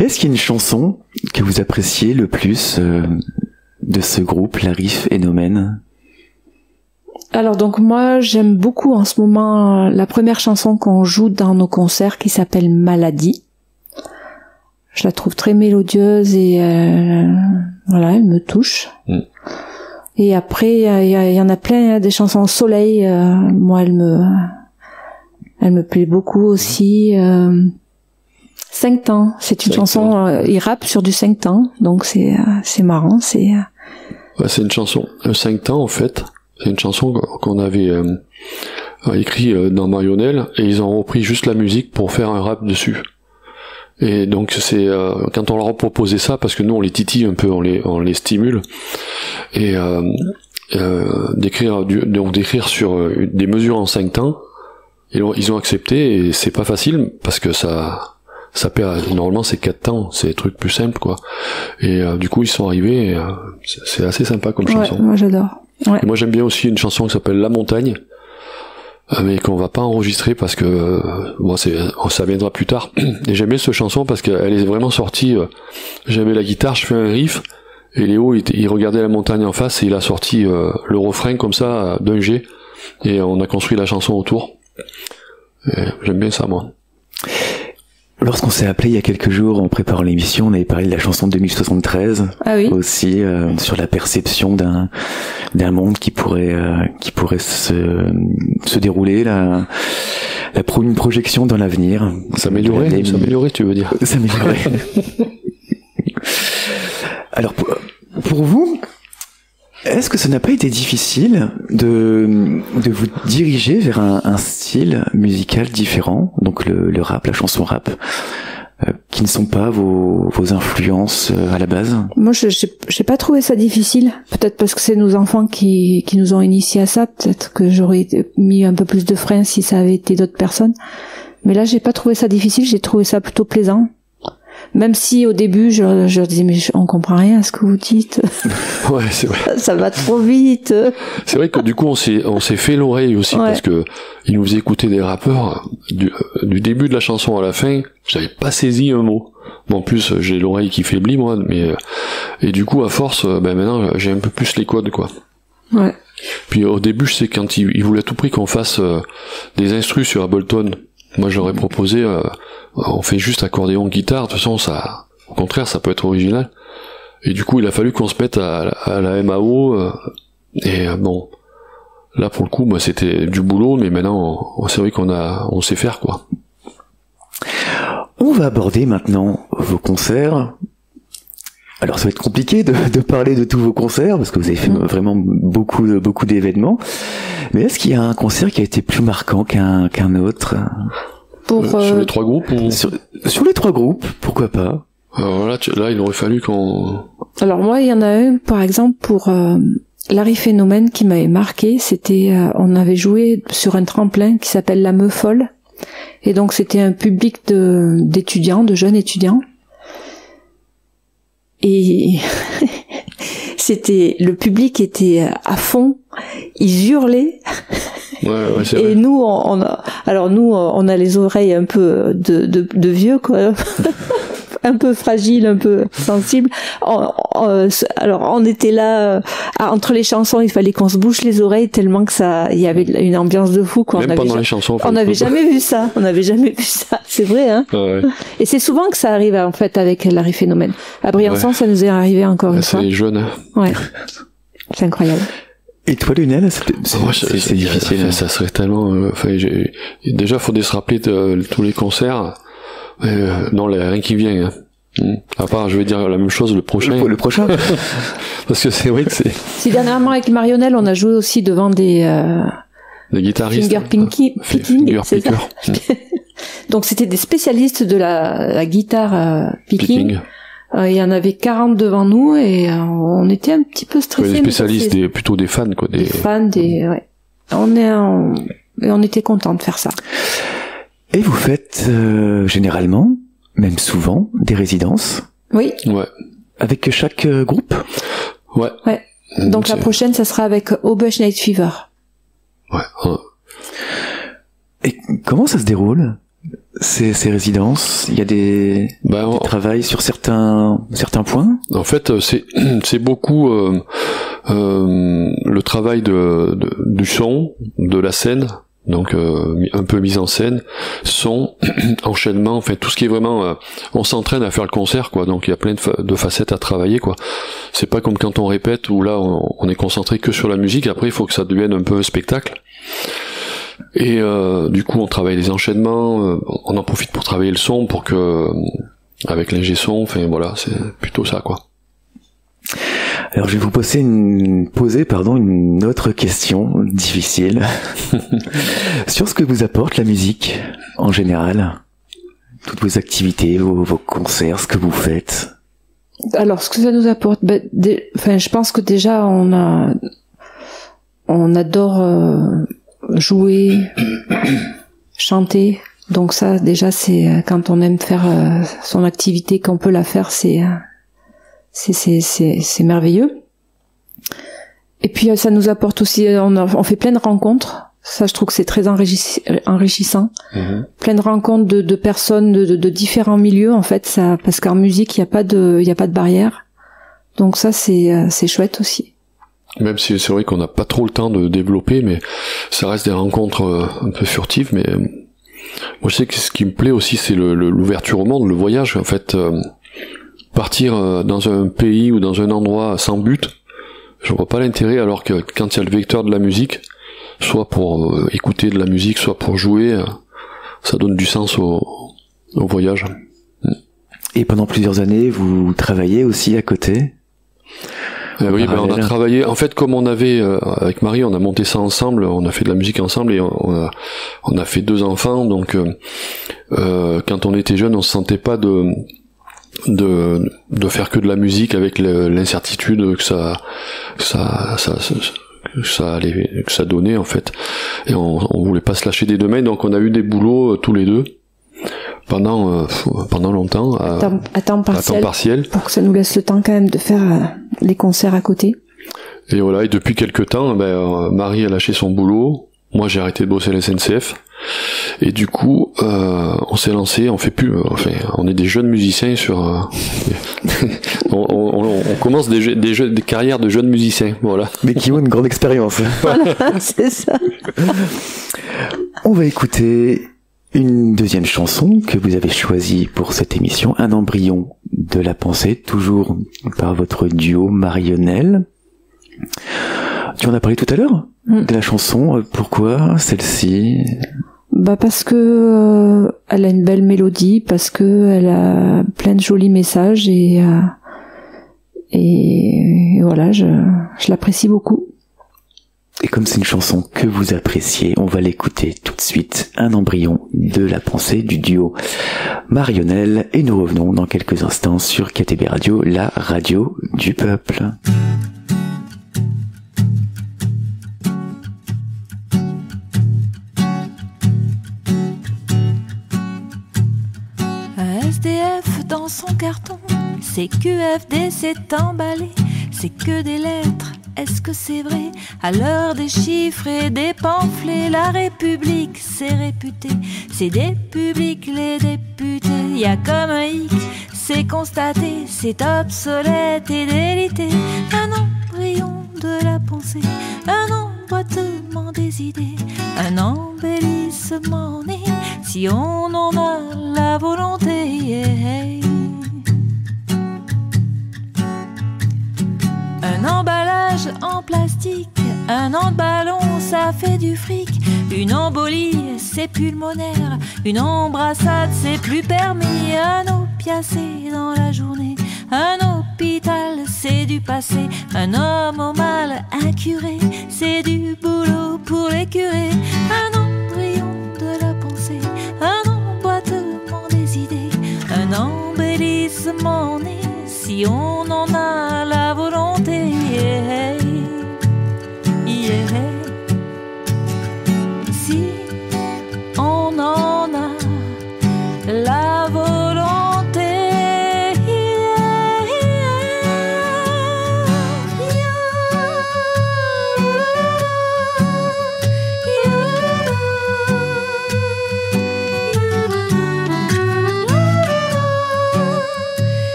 Est-ce qu'il y a une chanson que vous appréciez le plus de ce groupe, Larif et Nomen? Alors donc moi j'aime beaucoup en ce moment la première chanson qu'on joue dans nos concerts qui s'appelle Maladie. Je la trouve très mélodieuse et voilà, elle me touche. Et après, il y en a plein, des chansons au soleil. Moi, elle me plaît beaucoup aussi. 5 temps, c'est une chanson. Il rappe sur du 5 temps, donc c'est marrant. Ouais, c'est une chanson 5 temps en fait. C'est une chanson qu'on avait écrit dans Marionnelle et ils ont repris juste la musique pour faire un rap dessus. Et donc c'est quand on leur a proposé ça, parce que nous on les titille un peu, on les stimule, et d'écrire sur des mesures en 5 temps, et ils ont accepté, et c'est pas facile parce que ça perd, normalement c'est 4 temps, c'est des trucs plus simples quoi. Et du coup ils sont arrivés, et, c'est assez sympa comme chanson. Ouais, moi j'adore. Ouais. Et moi j'aime bien aussi une chanson qui s'appelle La Montagne, mais qu'on va pas enregistrer parce que bon, ça viendra plus tard. Et j'aime bien cette chanson parce qu'elle est vraiment sortie. J'avais la guitare, je fais un riff, et Léo il regardait la montagne en face et il a sorti le refrain comme ça d'un jet, et on a construit la chanson autour. Et j'aime bien ça moi. Lorsqu'on s'est appelé il y a quelques jours en préparant l'émission, on avait parlé de la chanson de 2073. Ah oui. Aussi sur la perception d'un monde qui pourrait se dérouler, une projection dans l'avenir. S'améliorer, tu veux dire. S'améliorer. Alors pour vous, est-ce que ça n'a pas été difficile de vous diriger vers un style musical différent, donc le rap, la chanson rap, qui ne sont pas vos influences à la base? Moi, j'ai pas trouvé ça difficile. Peut-être parce que c'est nos enfants qui nous ont initiés à ça. Peut-être que j'aurais mis un peu plus de frein si ça avait été d'autres personnes. Mais là, j'ai pas trouvé ça difficile. J'ai trouvé ça plutôt plaisant. Même si au début je leur disais mais on comprend rien à ce que vous dites. Ouais, c'est vrai. Ça va trop vite. C'est vrai que du coup on s'est fait l'oreille aussi, parce que ils nous faisaient écouter des rappeurs du début de la chanson à la fin, j'avais pas saisi un mot. Bon, en plus j'ai l'oreille qui faiblit moi, mais et du coup à force maintenant j'ai un peu plus les codes quoi. Ouais. Puis au début je sais quand ils voulaient à tout prix qu'on fasse des instrus sur Ableton. Moi j'aurais proposé on fait juste accordéon guitare, de toute façon ça au contraire ça peut être original. Et du coup il a fallu qu'on se mette à la MAO et bon là pour le coup moi c'était du boulot, mais maintenant c'est vrai on sait faire quoi. On va aborder maintenant vos concerts. Alors ça va être compliqué de parler de tous vos concerts parce que vous avez fait vraiment beaucoup d'événements. Mais est-ce qu'il y a un concert qui a été plus marquant qu'un autre? Sur les 3 groupes ou... sur les 3 groupes, pourquoi pas? Alors là il aurait fallu qu'on... Alors moi il y en a un par exemple pour Larry Phénomène qui m'avait marqué. C'était on avait joué sur un tremplin qui s'appelle La Meuf Folle, et donc c'était un public d'étudiants, de jeunes étudiants, et le public était à fond, ils hurlaient. Ouais, c'est et vrai. nous on a les oreilles un peu de vieux quoi. Un peu fragile, un peu sensible. Alors on était là entre les chansons, il fallait qu'on se bouche les oreilles tellement que il y avait une ambiance de fou quoi. Même pendant les chansons. On n'avait jamais vu ça. C'est vrai hein. Ouais. Et c'est souvent que ça arrive en fait avec Larry Phénomène. À Briançon, ça nous est arrivé encore une fois. C'est les jeunes. Hein. Ouais. C'est incroyable. Et toi, Lionel, c'est difficile. Ça serait tellement. Déjà, faudrait se rappeler de tous les concerts. Non, rien qui vient. Hein. À part, je vais dire la même chose le prochain. Le prochain. Parce que c'est vrai que c'est. Si dernièrement avec Marionnelle, on a joué aussi devant des guitaristes. Finger picker. Donc c'était des spécialistes de la guitare picking. Il y en avait 40 devant nous et on était un petit peu stressés. Des spécialistes, plutôt des fans quoi. Des fans, ouais. On était contents de faire ça. Et vous faites généralement, même souvent, des résidences? Oui. Ouais. Avec chaque groupe? Ouais. Ouais. Donc la prochaine, ça sera avec Obush Night Fever. Ouais. Et comment ça se déroule, ces résidences? Il y a des travails sur certains points? En fait, c'est beaucoup le travail du son, de la scène, Donc un peu mise en scène, son, enchaînement, enfin tout ce qui est vraiment, on s'entraîne à faire le concert, quoi. Donc il y a plein de facettes à travailler, quoi. C'est pas comme quand on répète où là on est concentré que sur la musique. Après il faut que ça devienne un peu un spectacle. Et du coup on travaille les enchaînements, on en profite pour travailler le son, pour que avec l'ingé son, enfin voilà, c'est plutôt ça, quoi. Alors je vais vous poser une autre question difficile sur ce que vous apporte la musique en général, toutes vos activités, vos concerts, ce que vous faites. Alors ce que ça nous apporte, je pense que déjà on adore jouer, chanter. Donc ça déjà c'est quand on aime faire son activité, qu'on peut la faire, c'est merveilleux. Et puis ça nous apporte aussi, on fait plein de rencontres. Ça, je trouve que c'est très enrichissant. Plein de rencontres de personnes de différents milieux, en fait, ça, parce qu'en musique, il y a pas de barrière. Donc ça, c'est chouette aussi. Même si c'est vrai qu'on n'a pas trop le temps de développer, mais ça reste des rencontres un peu furtives. Mais moi, je sais que ce qui me plaît aussi, c'est l'ouverture au monde, le voyage. En fait, partir dans un pays ou dans un endroit sans but, je vois pas l'intérêt, alors que quand il y a le vecteur de la musique, soit pour écouter de la musique, soit pour jouer, ça donne du sens au voyage. Et pendant plusieurs années, vous travaillez aussi à côté? Oui, on a travaillé, en fait, comme on avait, avec Marie, on a monté ça ensemble, on a fait de la musique ensemble, et on a fait 2 enfants, donc quand on était jeune, on se sentait pas de faire que de la musique, avec l'incertitude que ça donnait, en fait. Et on voulait pas se lâcher des 2 mains, donc on a eu des boulots tous les 2 pendant longtemps à temps partiel, pour que ça nous laisse le temps quand même de faire les concerts à côté. Et voilà, et depuis quelques temps, Marie a lâché son boulot, moi j'ai arrêté de bosser à la SNCF, et du coup on s'est lancé, on est des jeunes musiciens sur on commence des carrières de jeunes musiciens, voilà. Mais qui ont une grande expérience. Voilà, c'est ça. On va écouter une deuxième chanson que vous avez choisie pour cette émission, Un embryon de la pensée, toujours par votre duo Marionnelle. Tu en as parlé tout à l'heure de la chanson. Pourquoi celle-ci? Parce que elle a une belle mélodie, parce que elle a plein de jolis messages, et voilà, je l'apprécie beaucoup. Et comme c'est une chanson que vous appréciez, on va l'écouter tout de suite. Un embryon de la pensée du duo Marionnelle, et nous revenons dans quelques instants sur KTB Radio, la radio du peuple. SDF dans son carton, c'est QFD, c'est emballé, c'est que des lettres, est-ce que c'est vrai? À l'heure des chiffres et des pamphlets, la République c'est réputé, c'est des publics les députés. Y a comme un hic, c'est constaté, c'est obsolète et délité. Un embryon de la pensée, un emboîtement des idées, un embellissement né, si on en a la volonté. Yeah. Un emballage en plastique, un emballon, ça fait du fric. Une embolie, c'est pulmonaire, une embrassade, c'est plus permis. Un opiacé dans la journée, un hôpital, c'est du passé. Un homme au mal incuré, c'est du boulot pour les curés. Un embryon de la pensée, un emboîtement des idées, un embellissement né, si on en a la volonté. Yeah. Yeah. Si on en a la volonté. Yeah.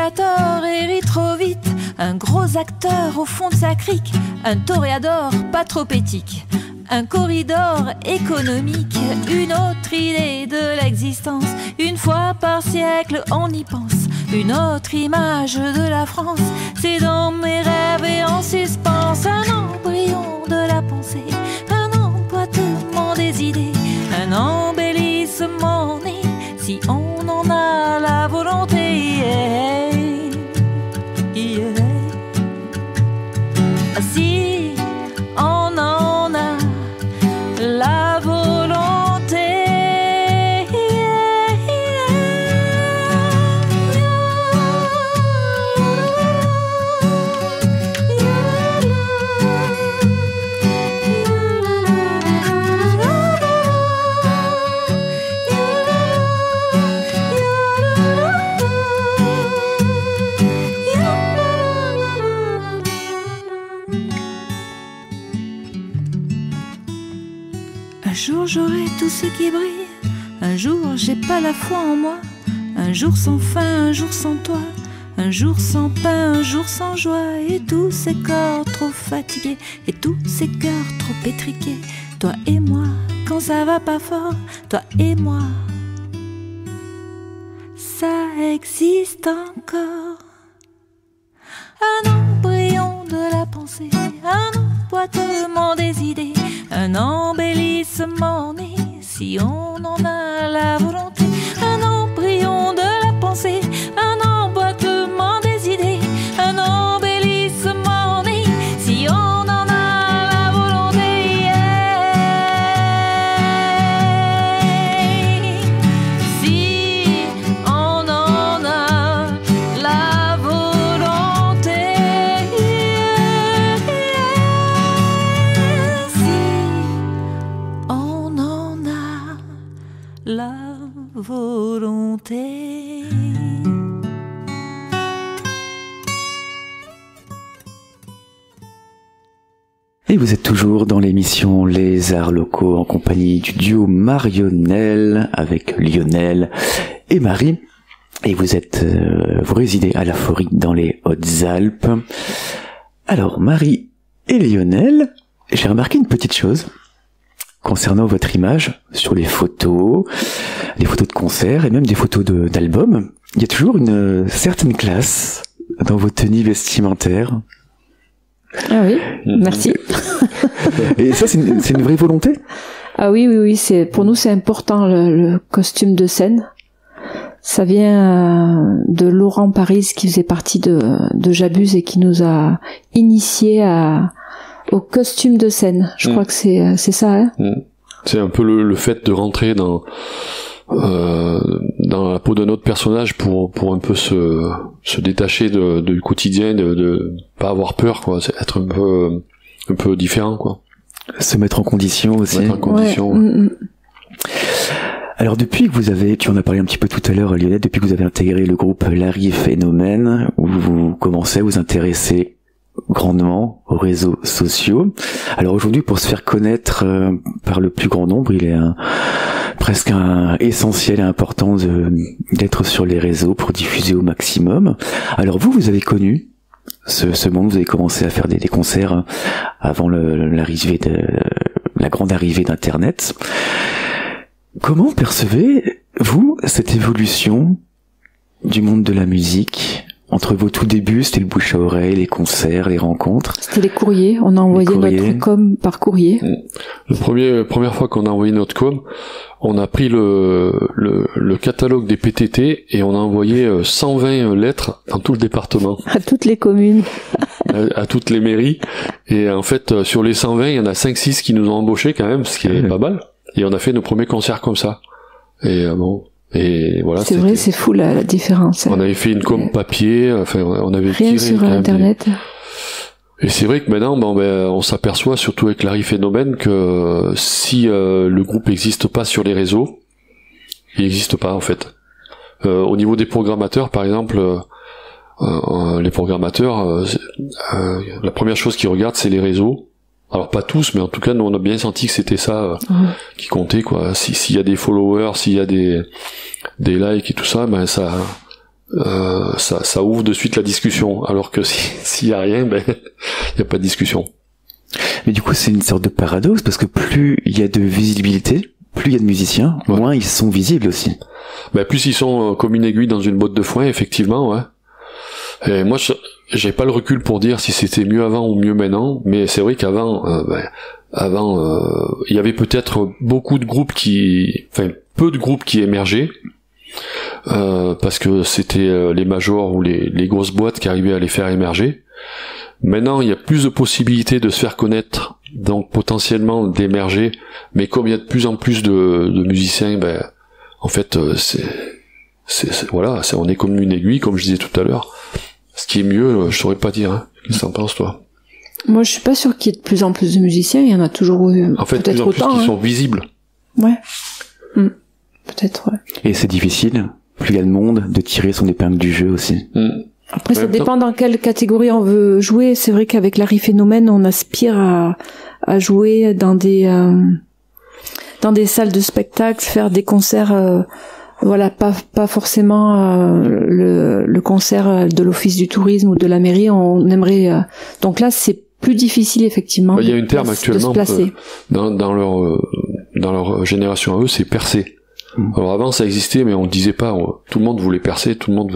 alligator et rit trop vite, un gros acteur au fond de sa crique, un toréador pas trop éthique, un corridor économique, une autre idée de l'existence. Une fois par siècle on y pense, une autre image de la France. C'est dans mes rêves et en suspens, un embryon de la pensée, un emboîtement des idées, un embellissement né, si on en a la volonté. Si on en a la volonté. Un jour j'aurai tout ce qui brille, un jour j'ai pas la foi en moi, un jour sans fin, un jour sans toi, un jour sans pain, un jour sans joie, et tous ces corps trop fatigués, et tous ces cœurs trop étriqués, toi et moi, quand ça va pas fort, toi et moi, ça existe encore. Un embryon de la pensée, un emboîtement des idées, un embellissement né, si on en a la volonté. Un embryon de la pensée, un emboîtement des idées, un embellissement né, si on en a la volonté. Si on en a la volonté. La volonté. Et vous êtes toujours dans l'émission Les Arts Locaux en compagnie du duo Marionnelle avec Lionel et Marie. Et vous résidez à La Forêt dans les Hautes-Alpes. Alors Marie et Lionel, j'ai remarqué une petite chose concernant votre image sur les photos de concert et même des photos d'albums. Il y a toujours une certaine classe dans vos tenues vestimentaires. Ah oui, merci. Et ça, c'est une vraie volonté? Ah oui, pour nous c'est important le costume de scène. Ça vient de Laurent Paris qui faisait partie de J'abuse et qui nous a initiés au costume de scène. Je crois que c'est ça, hein. C'est un peu le fait de rentrer dans la peau d'un autre personnage pour un peu se détacher du quotidien, de pas avoir peur, quoi. C'est être un peu différent, quoi. Se mettre en condition aussi. Ouais. Alors depuis que tu en as parlé un petit peu tout à l'heure, Lionel, depuis que vous avez intégré le groupe Larry Phénomène, où vous commencez à vous intéresser grandement aux réseaux sociaux. Alors aujourd'hui, pour se faire connaître par le plus grand nombre, il est presque essentiel et important d'être sur les réseaux pour diffuser au maximum. Alors vous avez connu ce monde, vous avez commencé à faire des concerts avant la grande arrivée d'Internet. Comment percevez-vous cette évolution du monde de la musique? Entre vos tout débuts, c'était le bouche à oreille, les concerts, les rencontres. C'était les courriers. On a envoyé notre com par courrier. Première fois qu'on a envoyé notre com, on a pris le catalogue des PTT et on a envoyé 120 lettres dans tout le département. À toutes les communes. à toutes les mairies. Et en fait, sur les 120, il y en a 5-6 qui nous ont embauchés quand même, ce qui est pas mal. Et on a fait nos premiers concerts comme ça. Et et voilà. C'est vrai, c'est fou la différence. On avait fait une com papier, enfin on avait rien tiré sur Internet. Et c'est vrai que maintenant, on s'aperçoit, surtout avec Larry Phénomène, que si le groupe n'existe pas sur les réseaux, il n'existe pas en fait. Au niveau des programmateurs, par exemple, les programmateurs, la première chose qu'ils regardent, c'est les réseaux. Alors pas tous, mais en tout cas, nous on a bien senti que c'était ça qui comptait, quoi. S'il y a des followers, s'il y a des likes et tout ça, ça ouvre de suite la discussion. Alors que s'il y a rien, ben il y a pas de discussion. Mais du coup, c'est une sorte de paradoxe parce que plus il y a de visibilité, plus il y a de musiciens, moins ils sont visibles aussi. Ben plus ils sont comme une aiguille dans une botte de foin, effectivement, ouais. Et moi, j'ai pas le recul pour dire si c'était mieux avant ou mieux maintenant, mais c'est vrai qu'avant, il y avait peut-être peu de groupes qui émergeaient, parce que c'était les majors ou les grosses boîtes qui arrivaient à les faire émerger. Maintenant, il y a plus de possibilités de se faire connaître, donc potentiellement d'émerger, mais comme il y a de plus en plus de musiciens, ben en fait, on est comme une aiguille, comme je disais tout à l'heure. Ce qui est mieux, je saurais pas dire. Hein. Qu'est-ce que t'en penses, toi? Moi, je suis pas sûr qu'il y ait de plus en plus de musiciens. Il y en a toujours eu. En fait, peut-être plus en plus autant, qui sont visibles. Ouais. Peut-être, ouais. Et c'est difficile, plus il y a de monde, de tirer son épingle du jeu aussi. Après, ça dépend dans quelle catégorie on veut jouer. C'est vrai qu'avec l'Ariphénomène, on aspire à jouer dans des salles de spectacle, faire des concerts. Voilà, pas forcément le concert de l'office du tourisme ou de la mairie. On aimerait. Donc là, c'est plus difficile effectivement. Il y a une terme actuellement de se placer. Dans leur génération à eux, c'est percer. Alors avant ça existait, mais on disait pas. Tout le monde voulait percer, tout le monde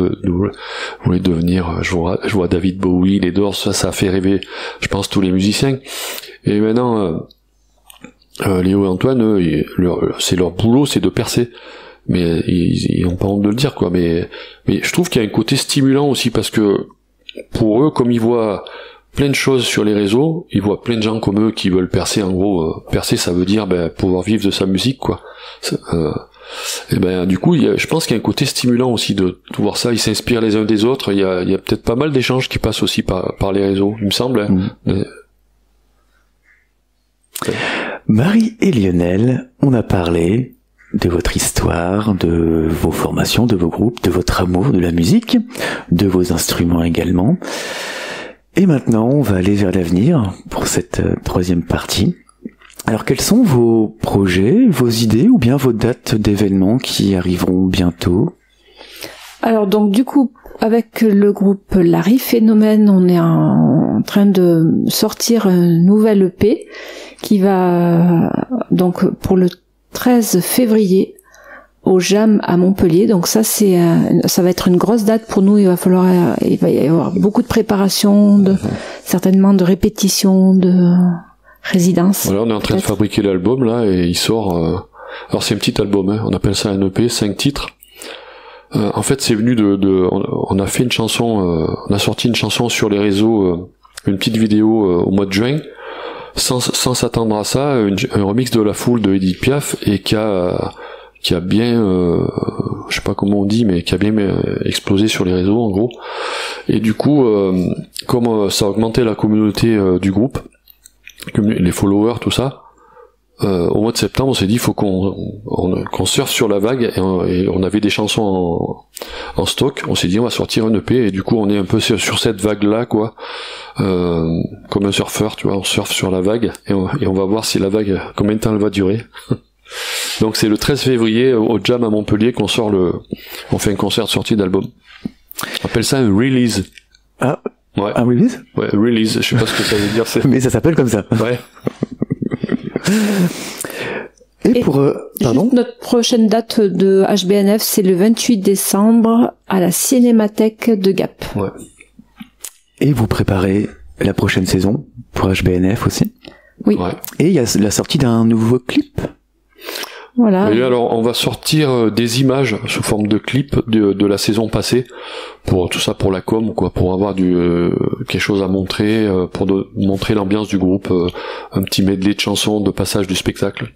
voulait devenir. Je vois David Bowie, les Doors, ça a fait rêver, je pense, tous les musiciens. Et maintenant, Léo et Antoine, eux, c'est leur boulot, c'est de percer. Mais ils ont pas honte de le dire, quoi. Mais je trouve qu'il y a un côté stimulant aussi, parce que pour eux, comme ils voient plein de choses sur les réseaux, ils voient plein de gens comme eux qui veulent percer. En gros, percer, ça veut dire pouvoir vivre de sa musique, quoi. Et du coup, je pense qu'il y a un côté stimulant aussi de voir ça. Ils s'inspirent les uns des autres. Il y a peut-être pas mal d'échanges qui passent aussi par les réseaux, il me semble. Marie et Lionel, on a parlé de votre histoire, de vos formations, de vos groupes, de votre amour de la musique, de vos instruments également. Et maintenant, on va aller vers l'avenir pour cette troisième partie. Alors, quels sont vos projets, vos idées ou bien vos dates d'événements qui arriveront bientôt? Alors, donc, du coup, avec le groupe l'Ariphénomène, on est en train de sortir une nouvelle EP qui va, donc, pour le 13 février au Jam à Montpellier. Donc ça va être une grosse date pour nous. Il va y avoir beaucoup de préparation, certainement de répétition, de résidence. Voilà, on est en train de fabriquer l'album là et il sort. Alors c'est un petit album, hein, on appelle ça un EP, 5 titres. En fait, c'est venu on a fait une chanson, on a sorti une chanson sur les réseaux, une petite vidéo au mois de juin. Sans s'attendre à ça, un remix de La Foule de Edith Piaf et qui a bien, je sais pas comment on dit, mais qui a bien explosé sur les réseaux en gros. Et du coup, comme ça a augmenté la communauté du groupe, les followers, tout ça, au mois de septembre, on s'est dit, il faut qu'on surfe sur la vague, et on avait des chansons en stock. On s'est dit, on va sortir un EP, et du coup, on est un peu sur cette vague-là, quoi, comme un surfeur, tu vois, on surfe sur la vague, et on va voir si la vague, combien de temps elle va durer. Donc c'est le 13 février au Jam à Montpellier qu'on on fait un concert de sortie d'album. On appelle ça un release. Ah. Ouais. Un release? Ouais, release. Je sais pas ce que ça veut dire. Mais ça s'appelle comme ça. Ouais. Et pour pardon, notre prochaine date de HBNF, c'est le 28 décembre à la Cinémathèque de Gap. Ouais. Et vous préparez la prochaine saison pour HBNF aussi? Oui. Ouais. Et il y a la sortie d'un nouveau clip. Voilà. Et alors, on va sortir des images sous forme de clip de la saison passée, pour tout ça, pour la com, quoi, pour avoir quelque chose à montrer, pour montrer l'ambiance du groupe, un petit medley de chansons, de passage du spectacle.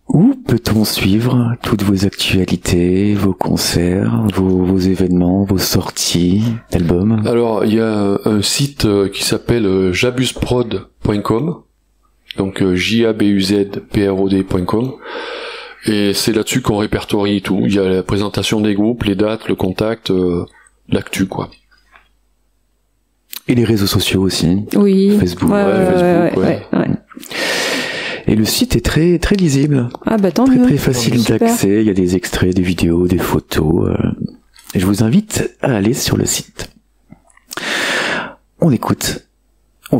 Où peut-on suivre toutes vos actualités, vos concerts, vos événements, vos sorties d'albums? Alors, il y a un site qui s'appelle jabuzprod.com, donc jabuzprod.com, et c'est là-dessus qu'on répertorie tout. Il y a la présentation des groupes, les dates, le contact, l'actu, quoi. Et les réseaux sociaux aussi. Oui. Facebook. Facebook, ouais. Et le site est très très lisible. Ah bah tant Très mieux. très facile Super. d'accès. Il y a des extraits, des vidéos, des photos. Et je vous invite à aller sur le site. On va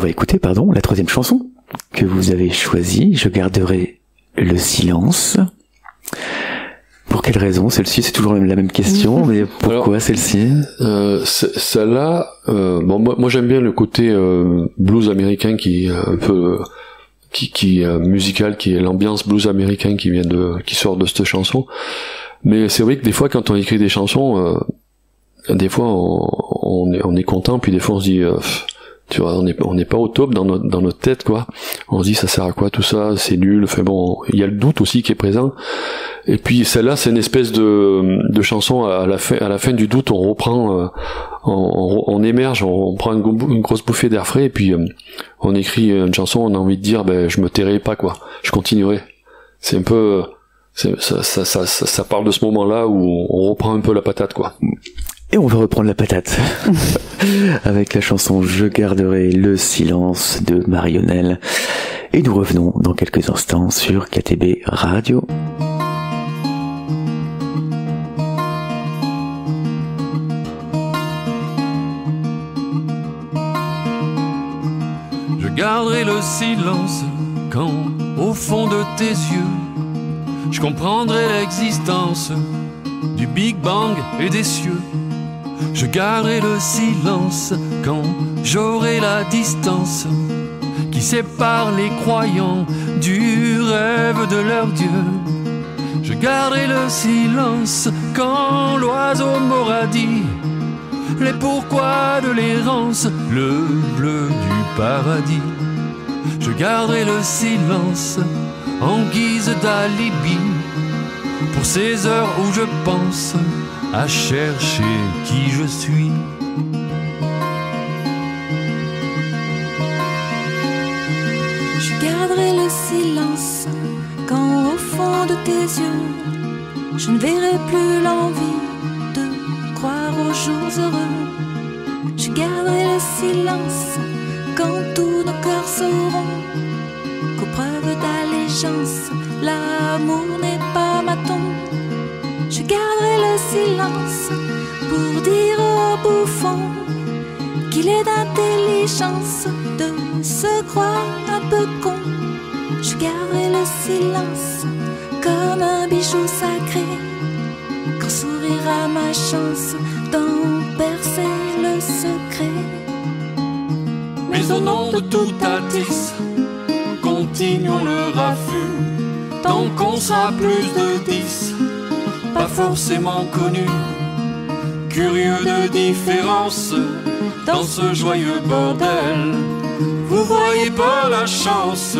écouter, la troisième chanson que vous avez choisie. Je garderai le silence. Pour quelle raison celle-ci? C'est toujours la même question, mais pourquoi alors, celle-ci? Celle-là, bon, moi j'aime bien le côté blues américain qui est un peu qui est musical, qui est l'ambiance blues américain qui sort de cette chanson. Mais c'est vrai que des fois, quand on écrit des chansons, des fois on est content, puis des fois on se dit tu vois, on n'est pas au top dans notre tête, quoi. On se dit ça sert à quoi tout ça, c'est nul. Enfin bon, il y a le doute aussi qui est présent. Et puis celle-là, c'est une espèce de chanson à la fin du doute, on reprend, on émerge, on prend une grosse bouffée d'air frais, et puis on écrit une chanson, on a envie de dire, ben je me tairai pas, quoi, je continuerai. C'est un peu, ça parle de ce moment-là où on reprend un peu la patate, quoi. Et on va reprendre la patate avec la chanson Je garderai le silence de Marionnelle. Et nous revenons dans quelques instants sur KTB Radio. Je garderai le silence quand, au fond de tes yeux, je comprendrai l'existence du Big Bang et des cieux. Je garderai le silence quand j'aurai la distance qui sépare les croyants du rêve de leur Dieu. Je garderai le silence quand l'oiseau m'aura dit les pourquoi de l'errance, le bleu du paradis. Je garderai le silence en guise d'alibi pour ces heures où je pense à chercher qui je suis. Je garderai le silence quand au fond de tes yeux je ne verrai plus l'envie de croire aux jours heureux. Je garderai le silence quand tous nos cœurs sauront qu'aux preuves d'allégeance l'amour n'est pas maton. Je garderai le silence pour dire au bouffon qu'il est d'intelligence de se croire un peu con. Je garderai le silence comme un bijou sacré quand sourira ma chance d'en percer le secret. Mais au nom de tout Atis, continuons le raffut tant qu'on sera plus de 10. Pas forcément connu, curieux de différence dans ce joyeux bordel. Vous voyez pas la chance,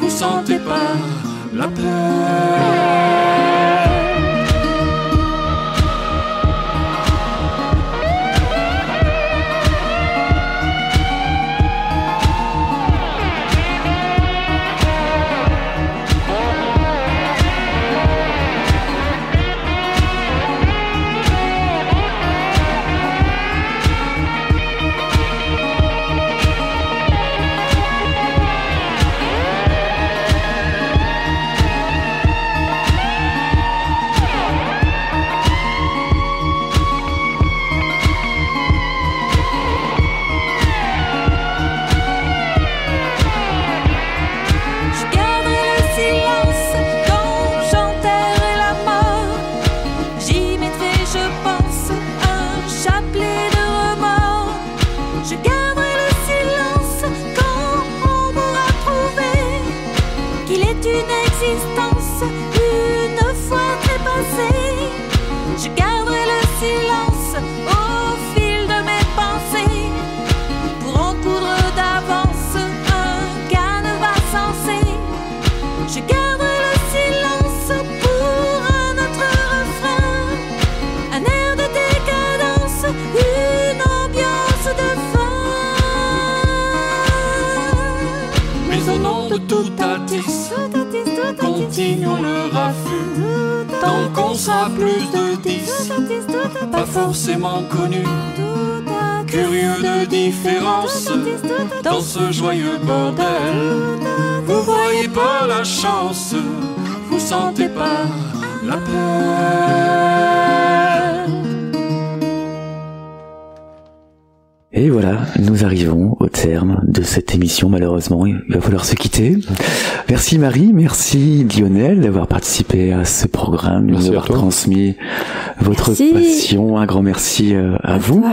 vous sentez pas la paix. Continuons le raffut tant qu'on sera plus de 10. Pas forcément connu, curieux de différence dans ce joyeux bordel. Vous voyez pas la chance, vous sentez pas la peine. Et voilà, nous arrivons au terme de cette émission. Malheureusement, il va falloir se quitter. Merci Marie, merci Lionel d'avoir participé à ce programme, de nous avoir transmis votre passion. Un grand merci à vous.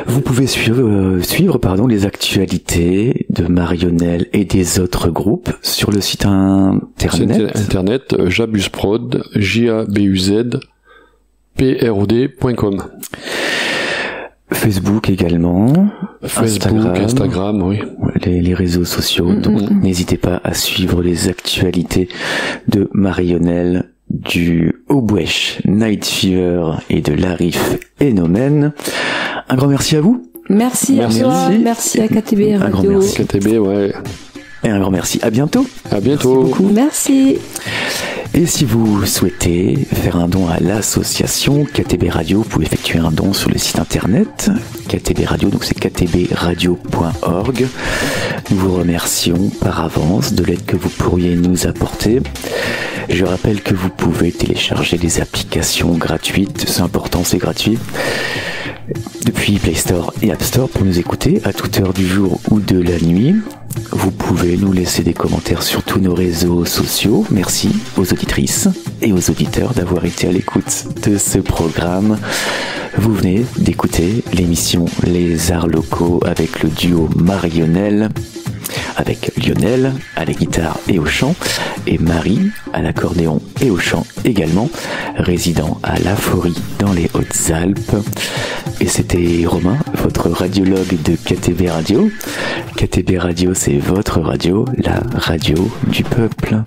Vous pouvez suivre les actualités de Marionnelle et des autres groupes sur le site internet jabuzprod, jabuzprod.com. Facebook également, Instagram, oui. Les réseaux sociaux. Donc n'hésitez pas à suivre les actualités de Marionnelle, du Obwesh, Night Fever et de l'Arif Enomen. Un grand merci à vous. Merci à toi, merci à KTB Radio. Un grand merci. KTB, ouais. Et un grand merci. À bientôt. À bientôt. Merci beaucoup. Merci. Et si vous souhaitez faire un don à l'association KTB Radio, vous pouvez effectuer un don sur le site internet KTB Radio, donc c'est ktbradio.org. Nous vous remercions par avance de l'aide que vous pourriez nous apporter. Je rappelle que vous pouvez télécharger des applications gratuites, c'est important, c'est gratuit, depuis Play Store et App Store pour nous écouter à toute heure du jour ou de la nuit. Vous pouvez nous laisser des commentaires sur tous nos réseaux sociaux. Merci aux auditrices et aux auditeurs d'avoir été à l'écoute de ce programme. Vous venez d'écouter l'émission Les Arts Locaux avec le duo Marionnelle, avec Lionel à la guitare et au chant, et Marie à l'accordéon et au chant également, résidant à La Forêt dans les Hautes-Alpes. Et c'était Romain, votre radiologue de KTB Radio. KTB Radio, c'est votre radio, la radio du peuple.